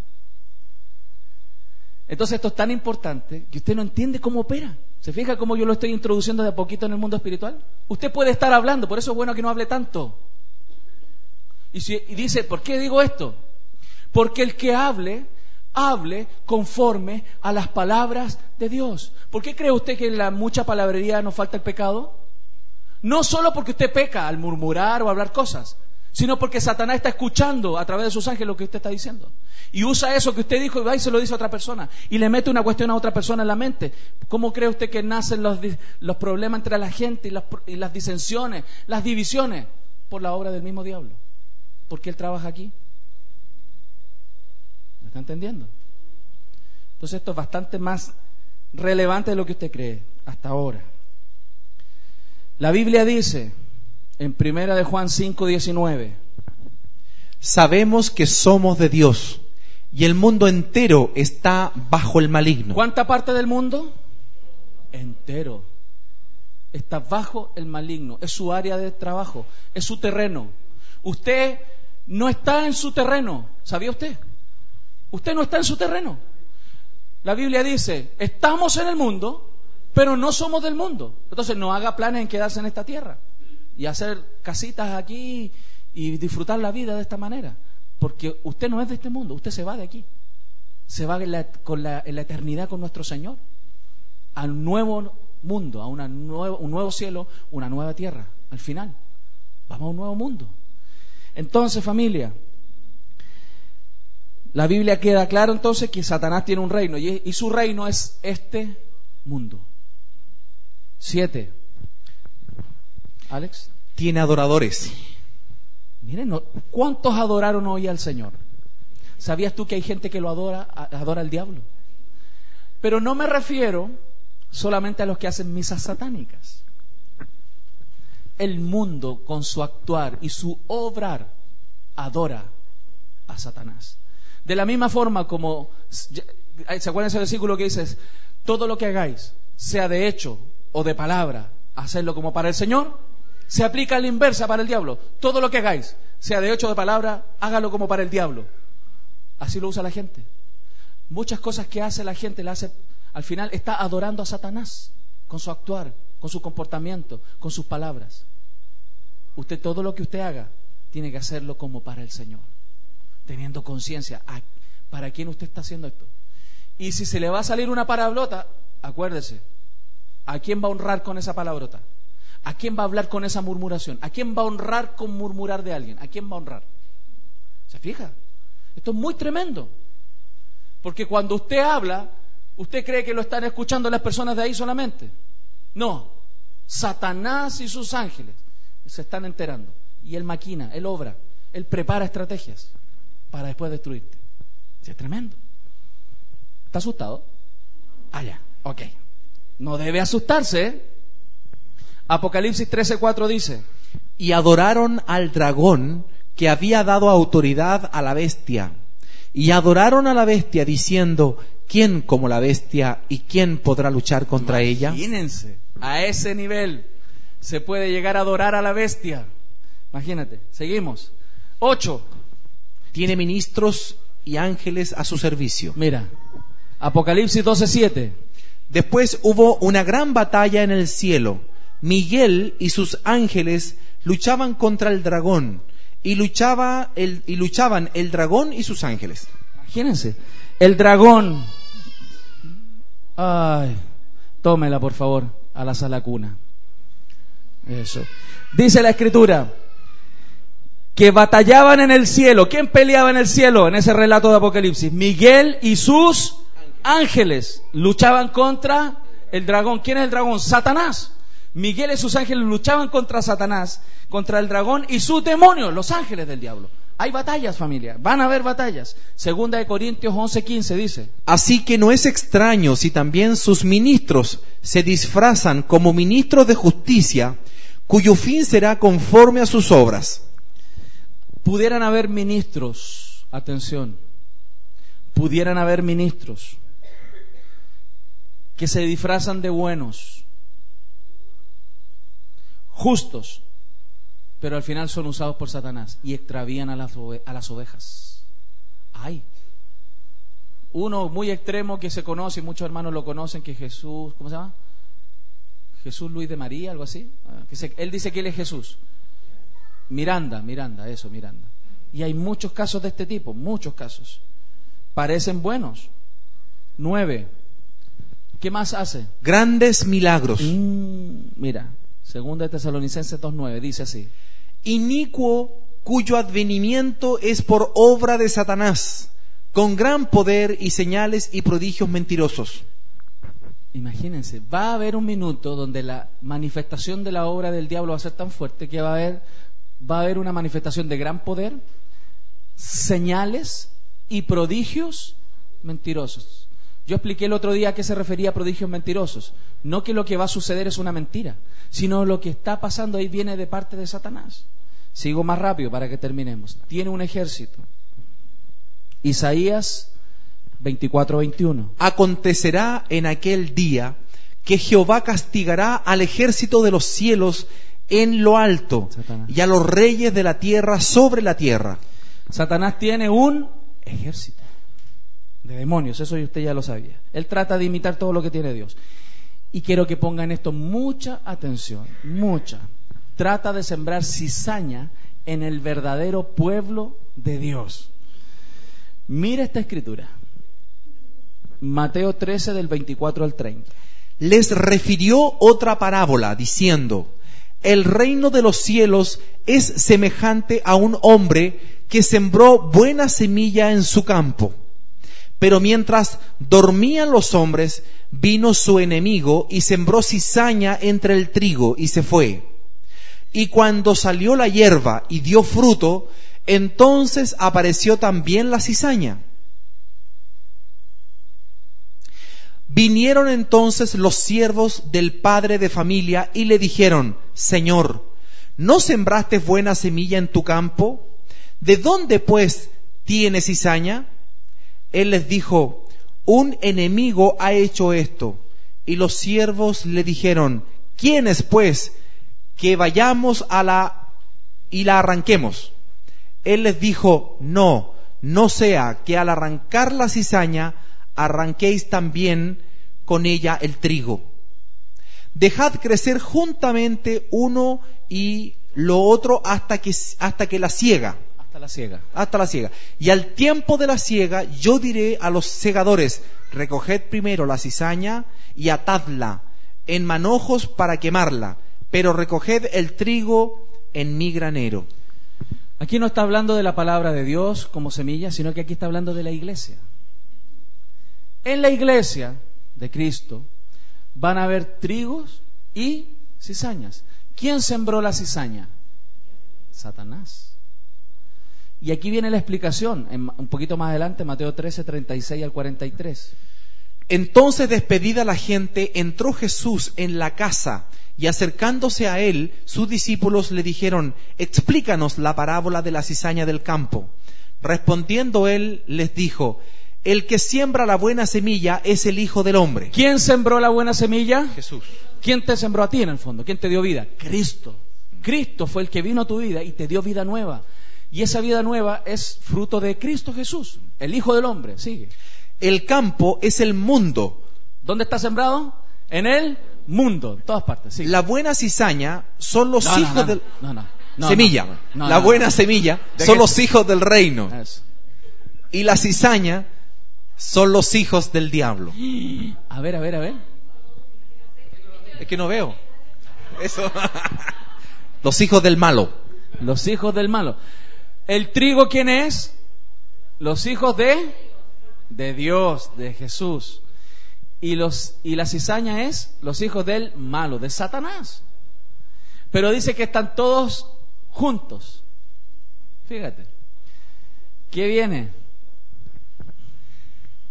Entonces esto es tan importante que usted no entiende cómo opera. ¿Se fija cómo yo lo estoy introduciendo de a poquito en el mundo espiritual? Usted puede estar hablando, por eso es bueno que no hable tanto. Y dice: ¿por qué digo esto? Porque el que hable hable conforme a las palabras de Dios. ¿Por qué cree usted que en la mucha palabrería nos falta el pecado? No solo porque usted peca al murmurar o hablar cosas, sino porque Satanás está escuchando a través de sus ángeles lo que usted está diciendo. Y usa eso que usted dijo y va y se lo dice a otra persona. Y le mete una cuestión a otra persona en la mente. ¿Cómo cree usted que nacen los problemas entre la gente y las disensiones, las divisiones? Por la obra del mismo diablo. Porque él trabaja aquí. ¿Me está entendiendo? Entonces esto es bastante más relevante de lo que usted cree hasta ahora. La Biblia dice en 1 Juan 5:19: sabemos que somos de Dios y el mundo entero está bajo el maligno. ¿Cuánta parte del mundo? Entero. Está bajo el maligno. Es su área de trabajo, es su terreno. Usted no está en su terreno. ¿Sabía usted? Usted no está en su terreno. La Biblia dice, estamos en el mundo, pero no somos del mundo. Entonces no haga planes en quedarse en esta tierra y hacer casitas aquí y disfrutar la vida de esta manera. Porque usted no es de este mundo, usted se va de aquí. Se va en la eternidad con nuestro Señor. A un nuevo mundo, a un nuevo cielo, una nueva tierra. Al final, vamos a un nuevo mundo. Entonces, familia, la Biblia queda claro entonces que Satanás tiene un reino y su reino es este mundo. 7. Alex. Tiene adoradores. Miren, ¿cuántos adoraron hoy al Señor? ¿Sabías tú que hay gente que lo adora al diablo? Pero no me refiero solamente a los que hacen misas satánicas. El mundo con su actuar y su obrar adora a Satanás. De la misma forma como, ¿se acuerdan ese versículo que dice, todo lo que hagáis, sea de hecho o de palabra, hacedlo como para el Señor? Se aplica a la inversa para el diablo. Todo lo que hagáis, sea de hecho o de palabra, hágalo como para el diablo. Así lo usa la gente. Muchas cosas que hace la gente, al final está adorando a Satanás con su actuar, con su comportamiento, con sus palabras. Usted, todo lo que usted haga, tiene que hacerlo como para el Señor, teniendo conciencia para quién usted está haciendo esto. Y si se le va a salir una palabrota, acuérdese, ¿a quién va a honrar con esa palabrota? ¿A quién va a hablar con esa murmuración? ¿A quién va a honrar con murmurar de alguien? ¿A quién va a honrar? ¿Se fija? Esto es muy tremendo. Porque cuando usted habla, ¿usted cree que lo están escuchando las personas de ahí solamente? No. Satanás y sus ángeles se están enterando. Y él maquina, él obra, él prepara estrategias para después destruirte. ¿Sí? Es tremendo. ¿Está asustado? Ah, ya. Ok. No debe asustarse, ¿eh? Apocalipsis 13:4 dice: y adoraron al dragón que había dado autoridad a la bestia, y adoraron a la bestia diciendo, ¿quién como la bestia y quién podrá luchar contra ella? Imagínense, a ese nivel se puede llegar a adorar a la bestia. Imagínate, seguimos. 8. Tiene ministros y ángeles a su servicio. Mira, Apocalipsis 12:7. Después hubo una gran batalla en el cielo. Miguel y sus ángeles luchaban contra el dragón, y luchaban el dragón y sus ángeles. Imagínense, el dragón. Ay, tómela por favor a la sala cuna. Eso. Dice la Escritura que batallaban en el cielo. ¿Quién peleaba en el cielo en ese relato de Apocalipsis? Miguel y sus ángeles luchaban contra el dragón. ¿Quién es el dragón? Satanás. Miguel y sus ángeles luchaban contra Satanás, contra el dragón y sus demonios, los ángeles del diablo. Hay batallas, familia, van a haber batallas. 2 Corintios 11:15 dice: así que no es extraño si también sus ministros se disfrazan como ministros de justicia, cuyo fin será conforme a sus obras. Pudieran haber ministros, atención, pudieran haber ministros que se disfrazan de buenos, justos, pero al final son usados por Satanás y extravían a las ovejas. Hay uno muy extremo que se conoce, y muchos hermanos lo conocen, que es Jesús, ¿cómo se llama? Jesús Luis de María, algo así. Él dice que él es Jesús. Miranda. Y hay muchos casos de este tipo, muchos casos. parecen buenos. 9. ¿Qué más hace? Grandes milagros. Mira, 2 de Tesalonicenses 2:9 dice así: Inicuo cuyo advenimiento es por obra de Satanás, con gran poder y señales y prodigios mentirosos. Imagínense, va a haber un minuto donde la manifestación de la obra del diablo va a ser tan fuerte que va a haber una manifestación de gran poder, señales y prodigios mentirosos. Yo expliqué el otro día a qué se refería a prodigios mentirosos. No que lo que va a suceder es una mentira, sino lo que está pasando ahí viene de parte de Satanás. Sigo más rápido para que terminemos. Tiene un ejército. Isaías 24:21. Acontecerá en aquel día que Jehová castigará al ejército de los cielos en lo alto, Satanás, y a los reyes de la tierra sobre la tierra. Satanás tiene un ejército de demonios, eso usted ya lo sabía. Él trata de imitar todo lo que tiene Dios. Y quiero que pongan esto mucha atención, mucha. Trata de sembrar cizaña en el verdadero pueblo de Dios. Mira esta escritura. Mateo 13 del 24 al 30. Les refirió otra parábola diciendo: el reino de los cielos es semejante a un hombre que sembró buena semilla en su campo. Pero mientras dormían los hombres, vino su enemigo y sembró cizaña entre el trigo y se fue. Y cuando salió la hierba y dio fruto, entonces apareció también la cizaña. Vinieron entonces los siervos del padre de familia y le dijeron: Señor, ¿no sembraste buena semilla en tu campo? ¿De dónde pues tienes cizaña? Él les dijo: un enemigo ha hecho esto. Y los siervos le dijeron: ¿quién es pues? Que vayamos y la arranquemos. Él les dijo: no sea que al arrancar la cizaña arranquéis también con ella el trigo. Dejad crecer juntamente uno y lo otro hasta que la siega. Hasta la siega. Y al tiempo de la siega yo diré a los segadores: recoged primero la cizaña y atadla en manojos para quemarla, pero recoged el trigo en mi granero. Aquí no está hablando de la palabra de Dios como semilla, sino que aquí está hablando de la iglesia. En la iglesia de Cristo van a haber trigos y cizañas. ¿Quién sembró la cizaña? Satanás. Y aquí viene la explicación, un poquito más adelante, Mateo 13, 36 al 43. Entonces, despedida la gente, entró Jesús en la casa, y acercándose a él, sus discípulos le dijeron: explícanos la parábola de la cizaña del campo. Respondiendo él, les dijo: el que siembra la buena semilla es el Hijo del Hombre. ¿Quién sembró la buena semilla? Jesús. ¿Quién te sembró a ti en el fondo? ¿Quién te dio vida? Cristo. Cristo fue el que vino a tu vida y te dio vida nueva. Y esa vida nueva es fruto de Cristo Jesús, el Hijo del Hombre. Sigue. El campo es el mundo. ¿Dónde está sembrado? En el mundo, en todas partes. Sigue. La buena cizaña son los hijos del... semilla. No, la buena semilla son los hijos del reino. Eso. Y la cizaña son los hijos del diablo. A ver. Es que no veo. Eso. Los hijos del malo. Los hijos del malo. ¿El trigo quién es? Los hijos de Dios, de Jesús. Y la cizaña es los hijos del malo, de Satanás. Pero dice que están todos juntos. Fíjate. ¿Qué viene?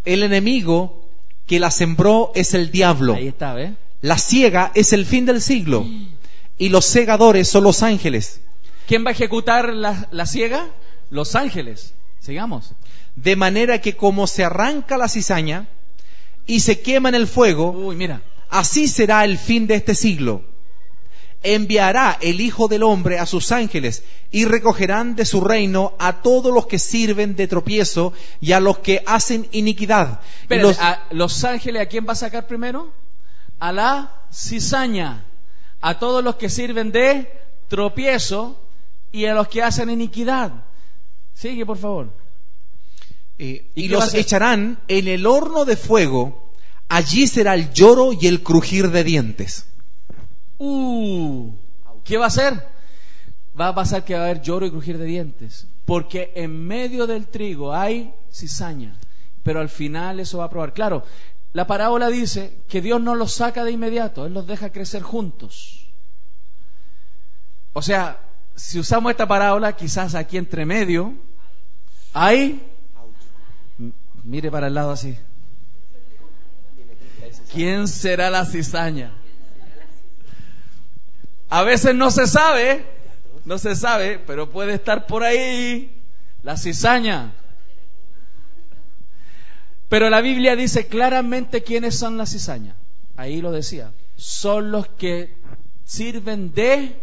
El enemigo que la sembró es el diablo. Ahí está, ¿ves? La siega es el fin del siglo. Y los segadores son los ángeles. ¿Quién va a ejecutar la siega? Los ángeles. Sigamos. De manera que como se arranca la cizaña y se quema en el fuego, así será el fin de este siglo. Enviará el Hijo del Hombre a sus ángeles y recogerán de su reino a todos los que sirven de tropiezo y a los que hacen iniquidad. Los ángeles, ¿a quién va a sacar primero? A la cizaña, a todos los que sirven de tropiezo y a los que hacen iniquidad. Sigue, por favor. y los echarán en el horno de fuego, allí será el lloro y el crujir de dientes. ¿Qué va a hacer? Va a pasar que va a haber lloro y crujir de dientes, porque en medio del trigo hay cizaña, pero al final eso va a probar. Claro, la parábola dice que Dios no los saca de inmediato, Él los deja crecer juntos. O sea, si usamos esta parábola, quizás aquí entre medio hay, mire para el lado así, ¿quién será la cizaña? A veces no se sabe, pero puede estar por ahí la cizaña. Pero la Biblia dice claramente quiénes son las cizañas. Ahí lo decía. Son los que sirven de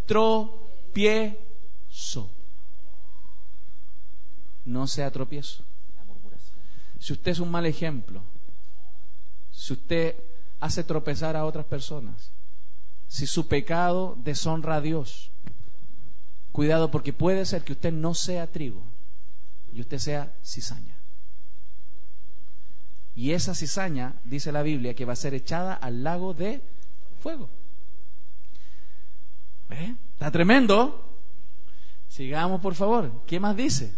tropiezo. No sea tropiezo. Si usted es un mal ejemplo, si usted hace tropezar a otras personas, si su pecado deshonra a Dios, cuidado, porque puede ser que usted no sea trigo y usted sea cizaña. Y esa cizaña, dice la Biblia, que va a ser echada al lago de fuego. ¿Ve? Está tremendo. Sigamos, por favor. ¿Qué más dice?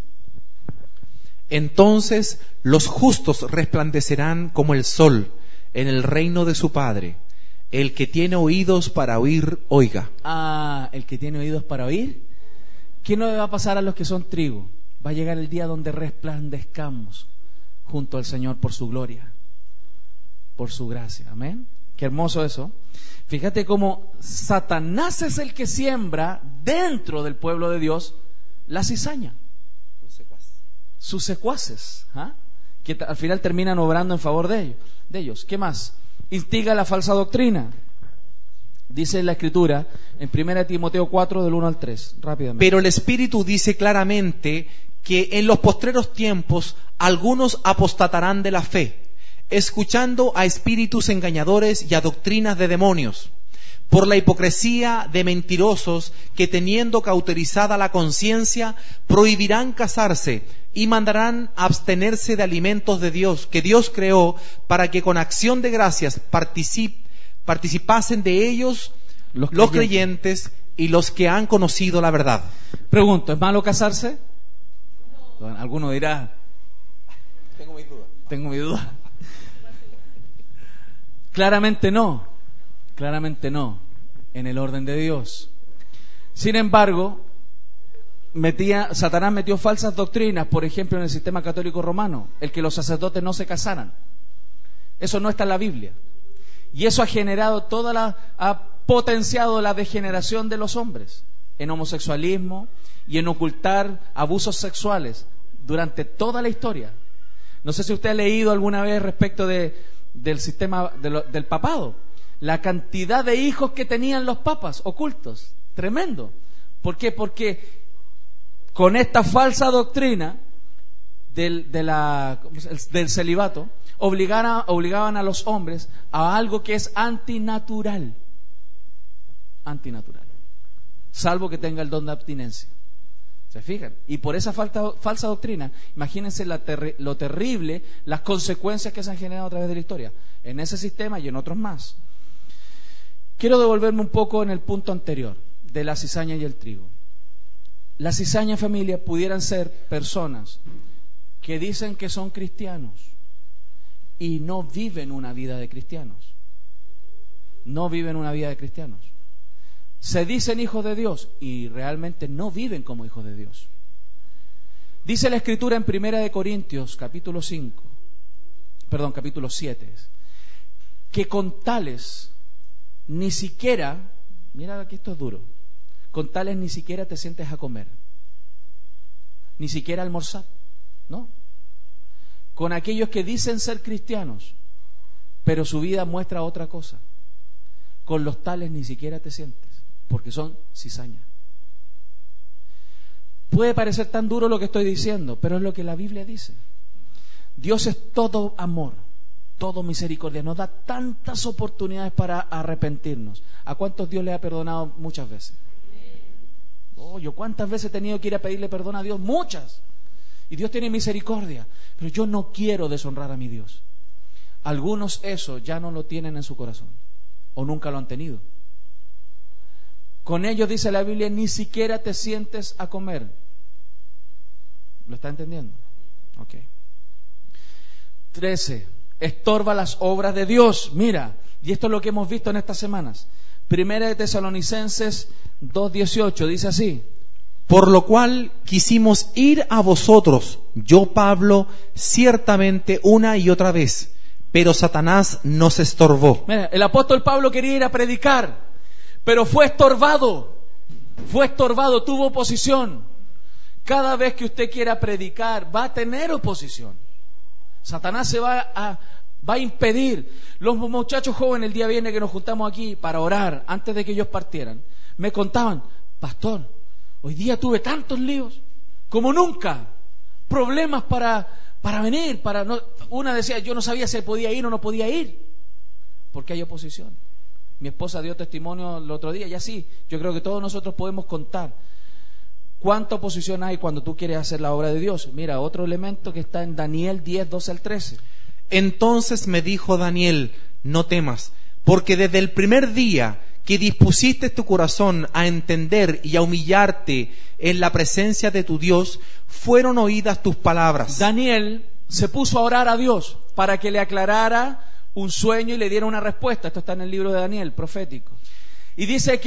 Entonces los justos resplandecerán como el sol en el reino de su Padre. El que tiene oídos para oír, oiga. El que tiene oídos para oír. ¿Qué no le va a pasar a los que son trigo? Va a llegar el día donde resplandezcamos junto al Señor por su gloria, por su gracia. Amén. Qué hermoso eso. Fíjate cómo Satanás es el que siembra dentro del pueblo de Dios la cizaña. Sus secuaces, que al final terminan obrando en favor de ellos. ¿Qué más? Instiga la falsa doctrina. Dice la Escritura en 1 Timoteo 4 del 1 al 3, rápidamente. Pero el Espíritu dice claramente que en los postreros tiempos algunos apostatarán de la fe, escuchando a espíritus engañadores y a doctrinas de demonios, por la hipocresía de mentirosos que, teniendo cauterizada la conciencia, prohibirán casarse y mandarán abstenerse de alimentos de Dios que Dios creó, para que con acción de gracias participasen de ellos los creyentes y los que han conocido la verdad. Pregunto, ¿es malo casarse? Alguno dirá, tengo mi duda. Claramente no, en el orden de Dios. Sin embargo, Satanás metió falsas doctrinas, por ejemplo en el sistema católico romano, el que los sacerdotes no se casaran. Eso no está en la Biblia. Y eso ha potenciado la degeneración de los hombres en homosexualismo y en ocultar abusos sexuales durante toda la historia. No sé si usted ha leído alguna vez respecto del sistema del papado, la cantidad de hijos que tenían los papas ocultos, tremendo. ¿Por qué? Porque con esta falsa doctrina del celibato obligaban a los hombres a algo que es antinatural, salvo que tenga el don de abstinencia. ¿Se fijan? Y por esa falsa doctrina, imagínense lo terrible, las consecuencias que se han generado a través de la historia, en ese sistema y en otros más. Quiero devolverme un poco en el punto anterior, de la cizaña y el trigo. La cizaña, familia, pudieran ser personas que dicen que son cristianos y no viven una vida de cristianos. Se dicen hijos de Dios y realmente no viven como hijos de Dios. Dice la Escritura en 1 Corintios capítulo 7, que con tales ni siquiera, mira que esto es duro, con tales ni siquiera te sientes a comer, ni siquiera a almorzar, ¿no? Con aquellos que dicen ser cristianos, pero su vida muestra otra cosa, con los tales ni siquiera te sientes, porque son cizaña. Puede parecer tan duro lo que estoy diciendo, pero es lo que la Biblia dice. Dios es todo amor, todo misericordia, nos da tantas oportunidades para arrepentirnos. ¿A cuántos Dios le ha perdonado muchas veces? Yo cuántas veces he tenido que ir a pedirle perdón a Dios, muchas. y Dios tiene misericordia, pero yo no quiero deshonrar a mi Dios. Algunos eso ya no lo tienen en su corazón, o nunca lo han tenido. Con ellos, dice la Biblia, ni siquiera te sientes a comer. ¿Lo está entendiendo? Ok. 13. Estorba las obras de Dios. Mira, y esto es lo que hemos visto en estas semanas. Primera de Tesalonicenses 2:18 dice así: por lo cual quisimos ir a vosotros, yo Pablo, ciertamente una y otra vez, pero Satanás nos estorbó. Mira, el apóstol Pablo quería ir a predicar, pero fue estorbado, tuvo oposición. Cada vez que usted quiera predicar, va a tener oposición. Satanás se va a impedir. Los muchachos jóvenes el día viernes que nos juntamos aquí para orar, antes de que ellos partieran, me contaban: pastor, hoy día tuve tantos líos, como nunca, problemas para venir. Una decía, yo no sabía si podía ir o no podía ir, porque hay oposición. Mi esposa dio testimonio el otro día, y así, yo creo que todos nosotros podemos contar cuánta oposición hay cuando tú quieres hacer la obra de Dios. Mira, otro elemento que está en Daniel 10, 12 al 13. Entonces me dijo Daniel: no temas, porque desde el primer día que dispusiste tu corazón a entender y a humillarte en la presencia de tu Dios, fueron oídas tus palabras. Daniel se puso a orar a Dios para que le aclarara un sueño y le diera una respuesta. Esto está en el libro de Daniel, profético. Y dice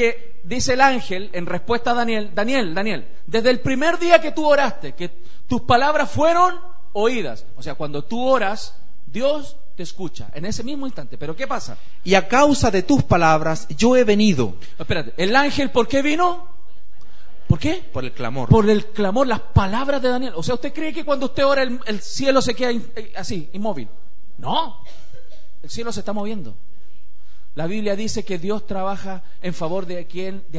el ángel en respuesta a Daniel: Daniel, desde el primer día que tú oraste, que tus palabras fueron oídas. O sea, cuando tú oras, Dios te escucha en ese mismo instante. Pero ¿qué pasa? Y a causa de tus palabras yo he venido. Espérate, ¿el ángel por qué vino? ¿Por qué? Por el clamor. Por el clamor, las palabras de Daniel. O sea, ¿usted cree que cuando usted ora el cielo se queda así, inmóvil? No, el cielo se está moviendo. La Biblia dice que Dios trabaja en favor de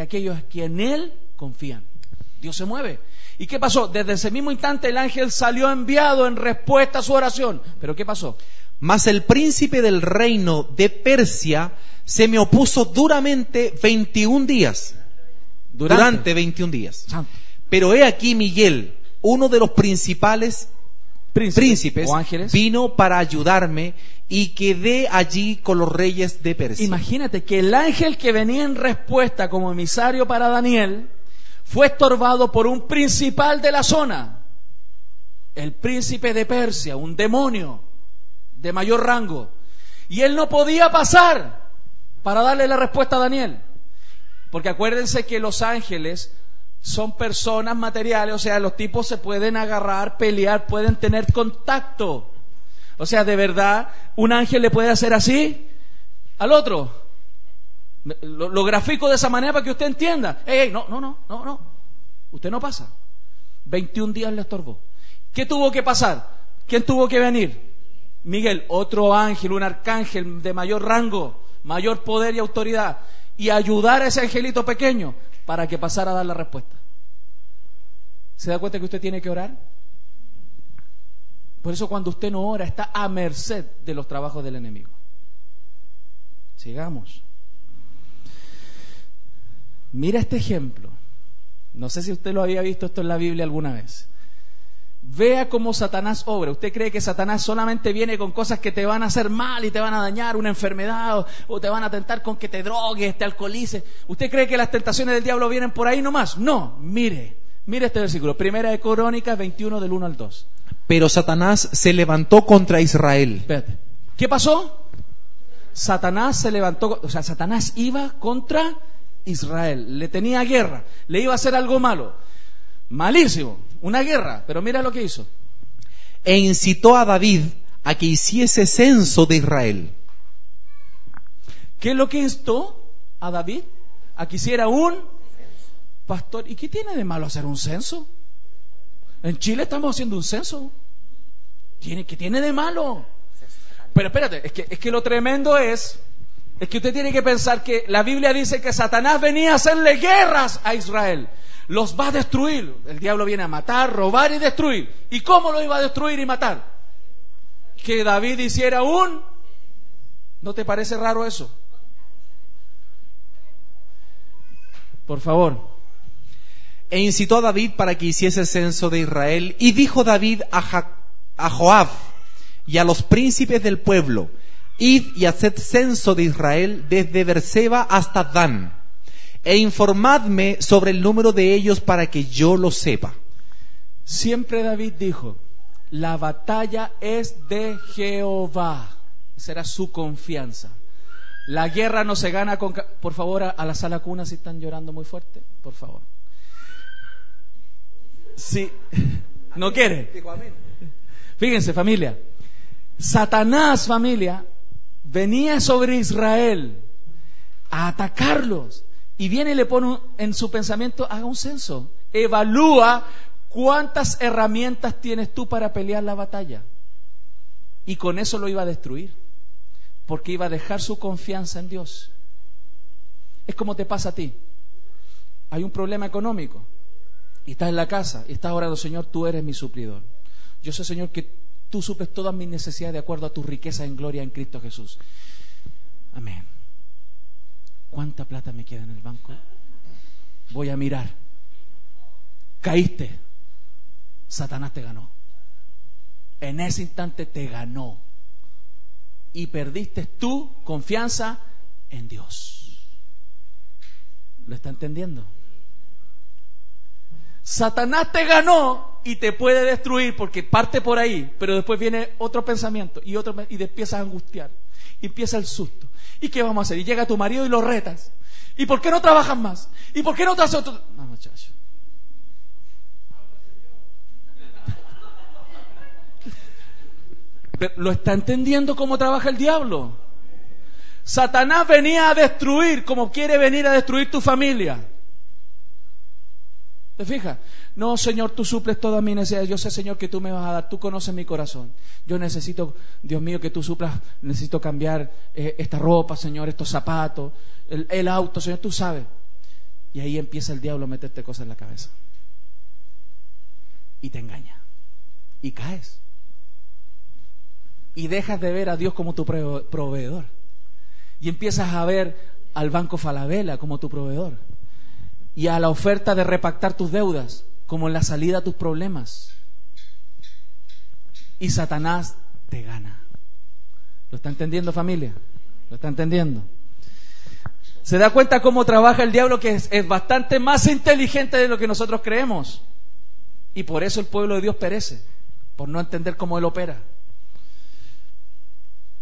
aquellos que en Él confían. Dios se mueve. ¿Y qué pasó? Desde ese mismo instante el ángel salió enviado en respuesta a su oración. ¿Pero qué pasó? Mas el príncipe del reino de Persia se me opuso duramente 21 días. Durante 21 días. Santo. Pero he aquí Miguel, uno de los principales príncipes, o ángeles, vino para ayudarme y quedé allí con los reyes de Persia. Imagínate que el ángel que venía en respuesta como emisario para Daniel fue estorbado por un principal de la zona, el príncipe de Persia, un demonio de mayor rango, y él no podía pasar para darle la respuesta a Daniel, porque acuérdense que los ángeles son personas materiales, o sea, los tipos se pueden agarrar, pelear, pueden tener contacto. O sea, de verdad, un ángel le puede hacer así al otro. Lo grafico de esa manera para que usted entienda. No. Usted no pasa. 21 días le estorbó. ¿Qué tuvo que pasar? ¿Quién tuvo que venir? Miguel, otro ángel, un arcángel de mayor rango, mayor poder y autoridad, y ayudar a ese angelito pequeño para que pasara a dar la respuesta. ¿Se da cuenta que usted tiene que orar? Por eso cuando usted no ora está a merced de los trabajos del enemigo. Sigamos. Mira este ejemplo. No sé si usted lo había visto esto en la Biblia alguna vez. Vea cómo Satanás obra. ¿Usted cree que Satanás solamente viene con cosas que te van a hacer mal y te van a dañar, una enfermedad, o te van a tentar con que te drogues, te alcoholices? ¿Usted cree que las tentaciones del diablo vienen por ahí nomás? No, mire este versículo, Primera de Crónicas 21 del 1 al 2. Pero Satanás se levantó contra Israel. Espérate. ¿Qué pasó? Satanás se levantó, o sea, Satanás iba contra Israel, le tenía guerra, le iba a hacer algo malo, malísimo, una guerra, pero mira lo que hizo. E incitó a David a que hiciese censo de Israel. ¿Qué es lo que instó a David? A que hiciera un pastor. ¿Y qué tiene de malo hacer un censo? En Chile estamos haciendo un censo. ¿Qué tiene de malo? Pero espérate, es que lo tremendo es que usted tiene que pensar que la Biblia dice que Satanás venía a hacerle guerras a Israel. Los va a destruir. El diablo viene a matar, robar y destruir. ¿Y cómo lo iba a destruir y matar? Que David hiciera un... ¿No te parece raro eso? Por favor. e incitó a David para que hiciese censo de Israel. Y dijo David a Joab y a los príncipes del pueblo: id y haced censo de Israel desde Beerseba hasta Dan, e informadme sobre el número de ellos para que yo lo sepa. Siempre David dijo: la batalla es de Jehová. Esa era su confianza. La guerra no se gana con... Por favor, a la sala cuna, si están llorando muy fuerte, por favor. Sí. ¿No quiere? Fíjense, familia. Satanás, familia, venía sobre Israel a atacarlos. Y viene y le pone en su pensamiento: haga un censo. Evalúa cuántas herramientas tienes tú para pelear la batalla. Y con eso lo iba a destruir, porque iba a dejar su confianza en Dios. Es como te pasa a ti. Hay un problema económico y estás en la casa y estás orando: Señor, tú eres mi suplidor. Yo sé, Señor, que tú suples todas mis necesidades de acuerdo a tu riqueza en gloria en Cristo Jesús. Amén. ¿Cuánta plata me queda en el banco? Voy a mirar. Caíste. Satanás te ganó. En ese instante te ganó. Y perdiste tu confianza en Dios. ¿Lo está entendiendo? Satanás te ganó y te puede destruir, porque parte por ahí, pero después viene otro pensamiento y te empiezas a angustiar y empieza el susto. ¿Y qué vamos a hacer? Y llega tu marido y lo retas. ¿Y por qué no trabajas más? ¿Y por qué no te haces otro? No, muchacho. Pero ¿lo está entendiendo cómo trabaja el diablo? Satanás venía a destruir como quiere venir a destruir tu familia. ¿Te fijas? No, Señor, tú suples todas mis necesidades. Yo sé, Señor, que tú me vas a dar. Tú conoces mi corazón. Yo necesito, Dios mío, que tú suplas. Necesito cambiar esta ropa, Señor, estos zapatos, el auto, Señor, tú sabes. Y ahí empieza el diablo a meterte cosas en la cabeza. Y te engaña. Y caes. Y dejas de ver a Dios como tu proveedor. Y empiezas a ver al Banco Falabella como tu proveedor. Y a la oferta de repactar tus deudas como en la salida a tus problemas. Y Satanás te gana. ¿Lo está entendiendo, familia? ¿Lo está entendiendo? ¿Se da cuenta cómo trabaja el diablo, que es bastante más inteligente de lo que nosotros creemos? Y por eso el pueblo de Dios perece, por no entender cómo él opera.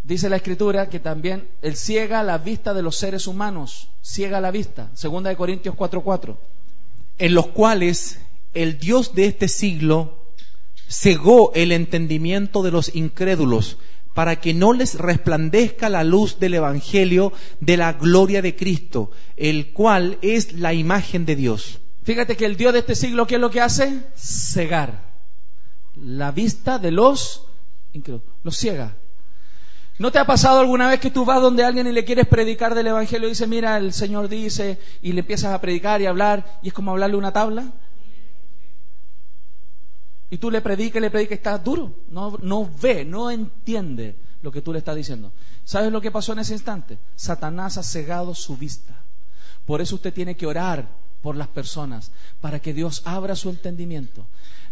Dice la Escritura que también él ciega la vista de los seres humanos, ciega la vista, 2 Corintios 4:4, en los cuales el Dios de este siglo cegó el entendimiento de los incrédulos, para que no les resplandezca la luz del Evangelio de la gloria de Cristo, el cual es la imagen de Dios. Fíjate que el Dios de este siglo, ¿qué es lo que hace? Cegar la vista de los incrédulos, los ciega. ¿No te ha pasado alguna vez que tú vas donde alguien y le quieres predicar del Evangelio y dice: mira, el Señor dice, y le empiezas a predicar y a hablar, y es como hablarle una tabla? Y tú le predicas, está duro, no ve, no entiende lo que tú le estás diciendo. ¿Sabes lo que pasó en ese instante? Satanás ha cegado su vista. Por eso usted tiene que orar por las personas, para que Dios abra su entendimiento.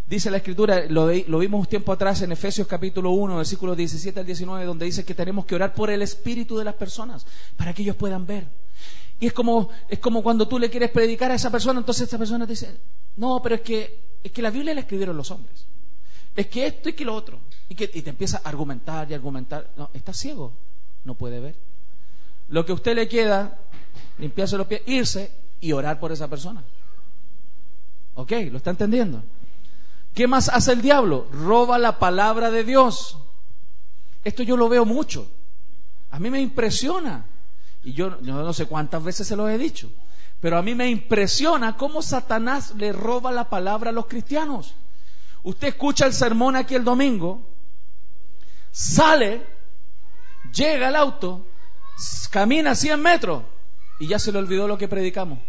Dice la Escritura, lo vimos un tiempo atrás en Efesios capítulo 1, versículos 17 al 19, donde dice que tenemos que orar por el espíritu de las personas, para que ellos puedan ver. Y es como cuando tú le quieres predicar a esa persona, entonces esa persona te dice: no, pero es que la Biblia la escribieron los hombres. Es que esto y que lo otro. Y te empieza a argumentar y argumentar. No, está ciego, no puede ver. Lo que a usted le queda, limpiarse los pies, irse y orar por esa persona. ¿Ok? ¿Lo está entendiendo? ¿Qué más hace el diablo? Roba la palabra de Dios. Esto yo lo veo mucho. A mí me impresiona. Y yo no sé cuántas veces se lo he dicho, pero a mí me impresiona cómo Satanás le roba la palabra a los cristianos. Usted escucha el sermón aquí el domingo, sale, llega al auto, camina 100 metros y ya se le olvidó lo que predicamos.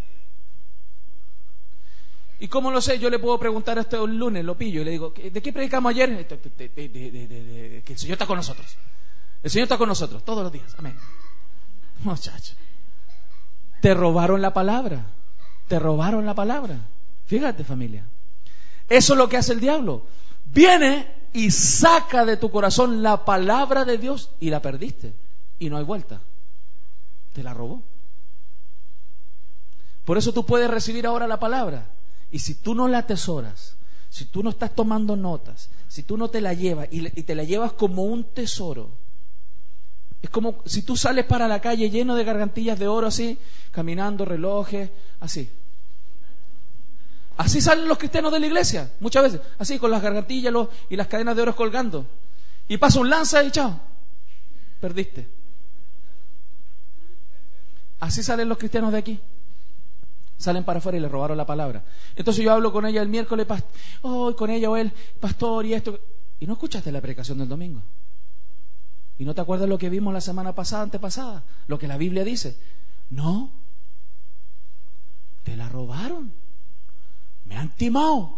¿Y cómo lo sé? Yo le puedo preguntar hasta el lunes, lo pillo y le digo: ¿de qué predicamos ayer? Que el Señor está con nosotros. El Señor está con nosotros todos los días. Amén. Muchacho, te robaron la palabra. Te robaron la palabra. Fíjate, familia. Eso es lo que hace el diablo. Viene y saca de tu corazón la palabra de Dios y la perdiste. Y no hay vuelta. Te la robó. Por eso tú puedes recibir ahora la palabra. Y si tú no la atesoras, si tú no estás tomando notas, si tú no te la llevas y te la llevas como un tesoro, es como si tú sales para la calle lleno de gargantillas de oro así, caminando, relojes, así. Así salen los cristianos de la iglesia, muchas veces, así con las gargantillas y las cadenas de oro colgando. Y pasa un lanza y chao, perdiste. Así salen los cristianos de aquí. Salen para afuera y le robaron la palabra. Entonces yo hablo con ella el miércoles, con ella o él, pastor, y esto. Y no escuchaste la predicación del domingo. Y no te acuerdas lo que vimos la semana pasada, antepasada, lo que la Biblia dice. No, te la robaron. Me han timado.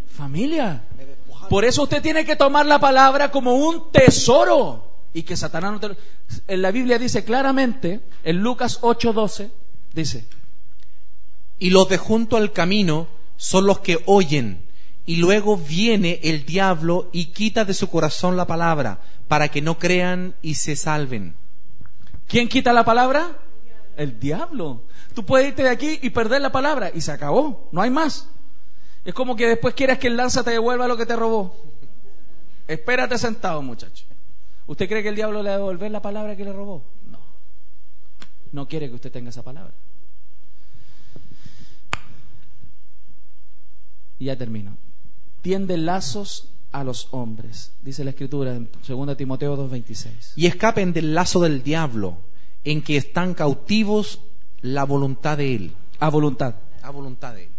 Familia, por eso usted tiene que tomar la palabra como un tesoro. Y que Satanás no te... En la Biblia dice claramente, en Lucas 8:12, dice: y los de junto al camino son los que oyen, y luego viene el diablo y quita de su corazón la palabra, para que no crean y se salven. ¿Quién quita la palabra? El diablo. Tú puedes irte de aquí y perder la palabra, y se acabó, no hay más. Es como que después quieras que el lanza te devuelva lo que te robó. Espérate sentado, muchacho. ¿Usted cree que el diablo le va a devolver la palabra que le robó? No. No quiere que usted tenga esa palabra. Y ya termino. Tiende lazos a los hombres, dice la Escritura en 2 Timoteo 2:26. Y escapen del lazo del diablo, en que están cautivos la voluntad de él. A voluntad. A voluntad de él.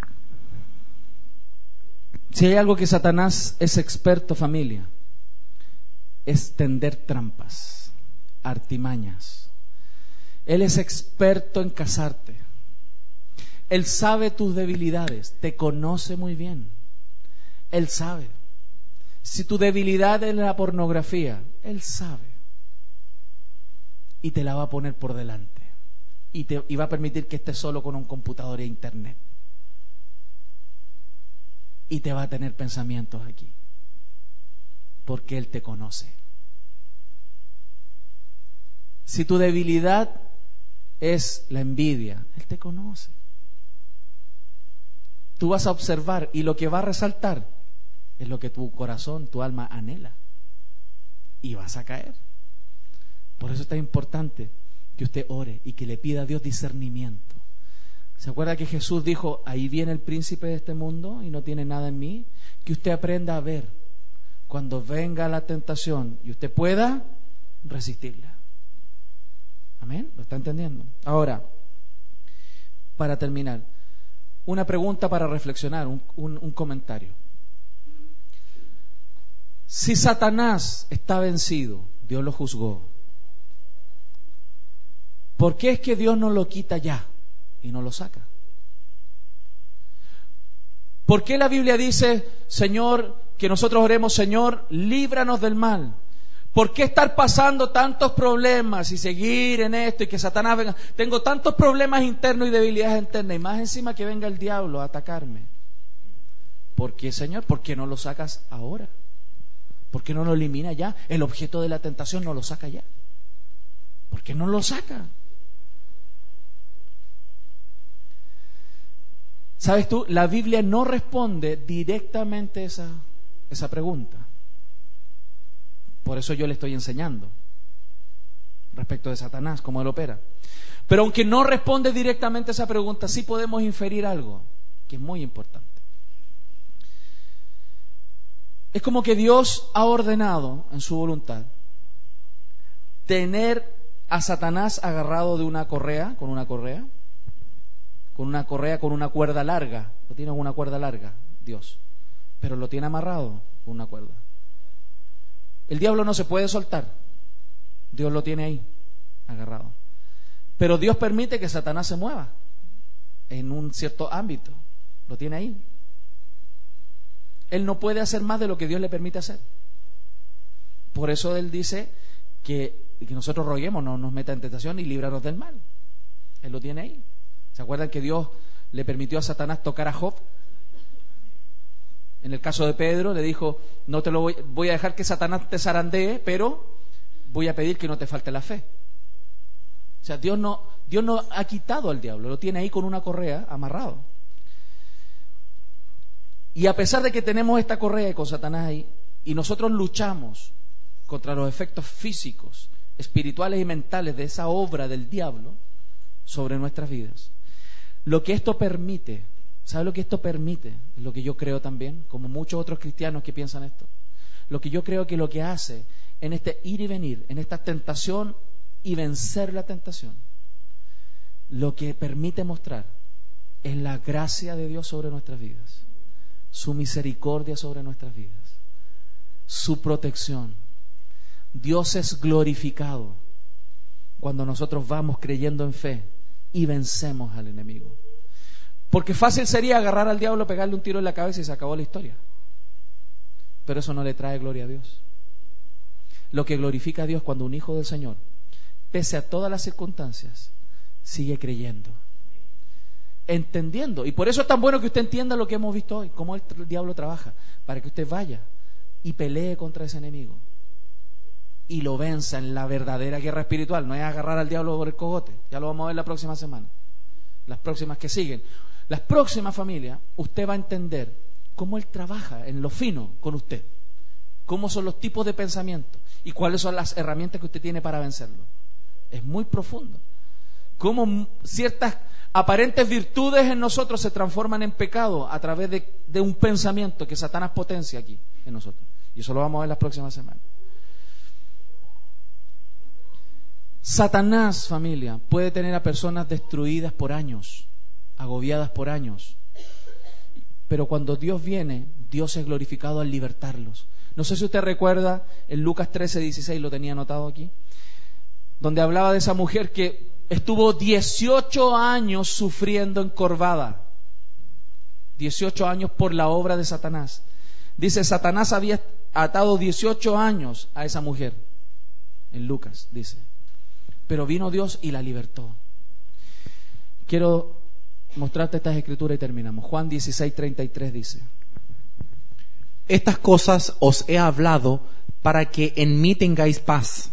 Si hay algo que Satanás es experto, familia, es tender trampas, artimañas. Él es experto en cazarte. Él sabe tus debilidades, te conoce muy bien. Él sabe. Si tu debilidad es la pornografía, Él sabe. Y te la va a poner por delante. Y va a permitir que estés solo con un computador e internet. Y te va a tener pensamientos aquí. Porque Él te conoce. Si tu debilidad es la envidia, Él te conoce. Tú vas a observar y lo que va a resaltar es lo que tu corazón, tu alma anhela. Y vas a caer. Por eso es tan importante que usted ore y que le pida a Dios discernimiento. ¿Se acuerda que Jesús dijo: ahí viene el príncipe de este mundo y no tiene nada en mí? Que usted aprenda a ver cuando venga la tentación y usted pueda resistirla. ¿Amén? ¿Lo está entendiendo? Ahora, para terminar, una pregunta para reflexionar, un comentario. Si Satanás está vencido, Dios lo juzgó, ¿por qué es que Dios no lo quita ya y no lo saca? ¿Por qué la Biblia dice, Señor, que nosotros oremos, Señor, líbranos del mal? ¿Por qué estar pasando tantos problemas y seguir en esto y que Satanás venga? Tengo tantos problemas internos y debilidades internas y más encima que venga el diablo a atacarme. ¿Por qué, Señor? ¿Por qué no lo sacas ahora? ¿Por qué no lo elimina ya? El objeto de la tentación no lo saca ya. ¿Por qué no lo saca? ¿Sabes tú? La Biblia no responde directamente esa pregunta. Por eso yo le estoy enseñando respecto de Satanás, cómo él opera. Pero aunque no responde directamente esa pregunta, sí podemos inferir algo que es muy importante. Es como que Dios ha ordenado en su voluntad tener a Satanás agarrado de una correa, con una cuerda larga. Lo tiene con una cuerda larga, Dios. Pero lo tiene amarrado con una cuerda. El diablo no se puede soltar. Dios lo tiene ahí, agarrado. Pero Dios permite que Satanás se mueva en un cierto ámbito. Lo tiene ahí. Él no puede hacer más de lo que Dios le permite hacer. Por eso Él dice que nosotros roguemos, no nos meta en tentación y líbranos del mal. Él lo tiene ahí. ¿Se acuerdan que Dios le permitió a Satanás tocar a Job? En el caso de Pedro le dijo, no te lo voy a dejar que Satanás te zarandee, pero voy a pedir que no te falte la fe. O sea, Dios no ha quitado al diablo, lo tiene ahí con una correa amarrado. Y a pesar de que tenemos esta correa con Satanás ahí, y nosotros luchamos contra los efectos físicos, espirituales y mentales de esa obra del diablo sobre nuestras vidas, lo que esto permite, ¿sabe lo que esto permite? Es lo que yo creo también, como muchos otros cristianos que piensan esto. Lo que yo creo que lo que hace en este ir y venir, en esta tentación y vencer la tentación, lo que permite mostrar es la gracia de Dios sobre nuestras vidas, su misericordia sobre nuestras vidas, su protección. Dios es glorificado cuando nosotros vamos creyendo en fe y vencemos al enemigo. Porque fácil sería agarrar al diablo, pegarle un tiro en la cabeza y se acabó la historia. Pero eso no le trae gloria a Dios. Lo que glorifica a Dios cuando un hijo del Señor, pese a todas las circunstancias, sigue creyendo, entendiendo. Y por eso es tan bueno que usted entienda lo que hemos visto hoy, cómo el diablo trabaja, para que usted vaya y pelee contra ese enemigo y lo venza en la verdadera guerra espiritual. No es agarrar al diablo por el cogote. Ya lo vamos a ver la próxima semana, las próximas que siguen. Las próximas, familias, usted va a entender cómo él trabaja en lo fino con usted, cómo son los tipos de pensamiento y cuáles son las herramientas que usted tiene para vencerlo. Es muy profundo. Cómo ciertas aparentes virtudes en nosotros se transforman en pecado a través de un pensamiento que Satanás potencia aquí en nosotros. Y eso lo vamos a ver las próximas semanas. Satanás, familia, puede tener a personas destruidas por años, agobiadas por años. Pero cuando Dios viene, Dios es glorificado al libertarlos. No sé si usted recuerda, en Lucas 13:16, lo tenía anotado aquí, donde hablaba de esa mujer que estuvo 18 años sufriendo encorvada. 18 años por la obra de Satanás. Dice, Satanás había atado 18 años a esa mujer. En Lucas, dice. Pero vino Dios y la libertó. Quiero mostrarte estas escrituras y terminamos. Juan 16:33 dice: estas cosas os he hablado para que en mí tengáis paz.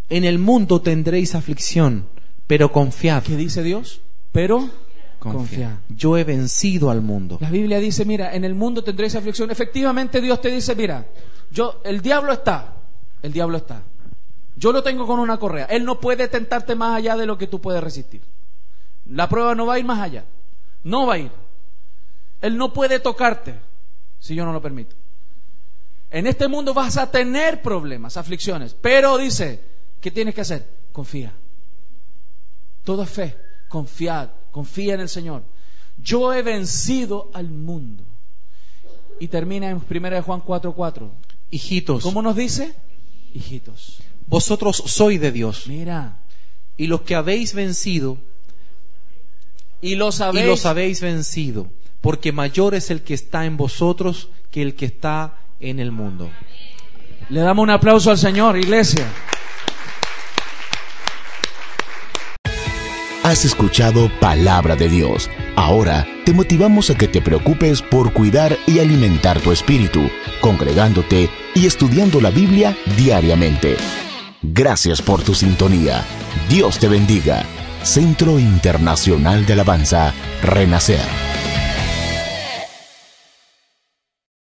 En el mundo tendréis aflicción, pero confiad. ¿Qué dice Dios? Pero confiad. Yo he vencido al mundo. La Biblia dice, mira, en el mundo tendréis aflicción. Efectivamente Dios te dice, mira, el diablo está. Yo lo tengo con una correa. Él no puede tentarte más allá de lo que tú puedes resistir. La prueba no va a ir más allá. No va a ir. Él no puede tocarte si yo no lo permito. En este mundo vas a tener problemas, aflicciones. Pero dice, ¿qué tienes que hacer? Confía. Todo es fe. Confiad. Confía en el Señor. Yo he vencido al mundo. Y termina en 1 Juan 4:4. Hijitos. ¿Cómo nos dice? Hijitos. Vosotros sois de Dios. Mira. Y los que habéis vencido. Y los habéis vencido. Porque mayor es el que está en vosotros que el que está en el mundo. Le damos un aplauso al Señor, iglesia. Has escuchado Palabra de Dios. Ahora te motivamos a que te preocupes por cuidar y alimentar tu espíritu, congregándote y estudiando la Biblia diariamente. Gracias por tu sintonía. Dios te bendiga. Centro Internacional de Alabanza, Renacer.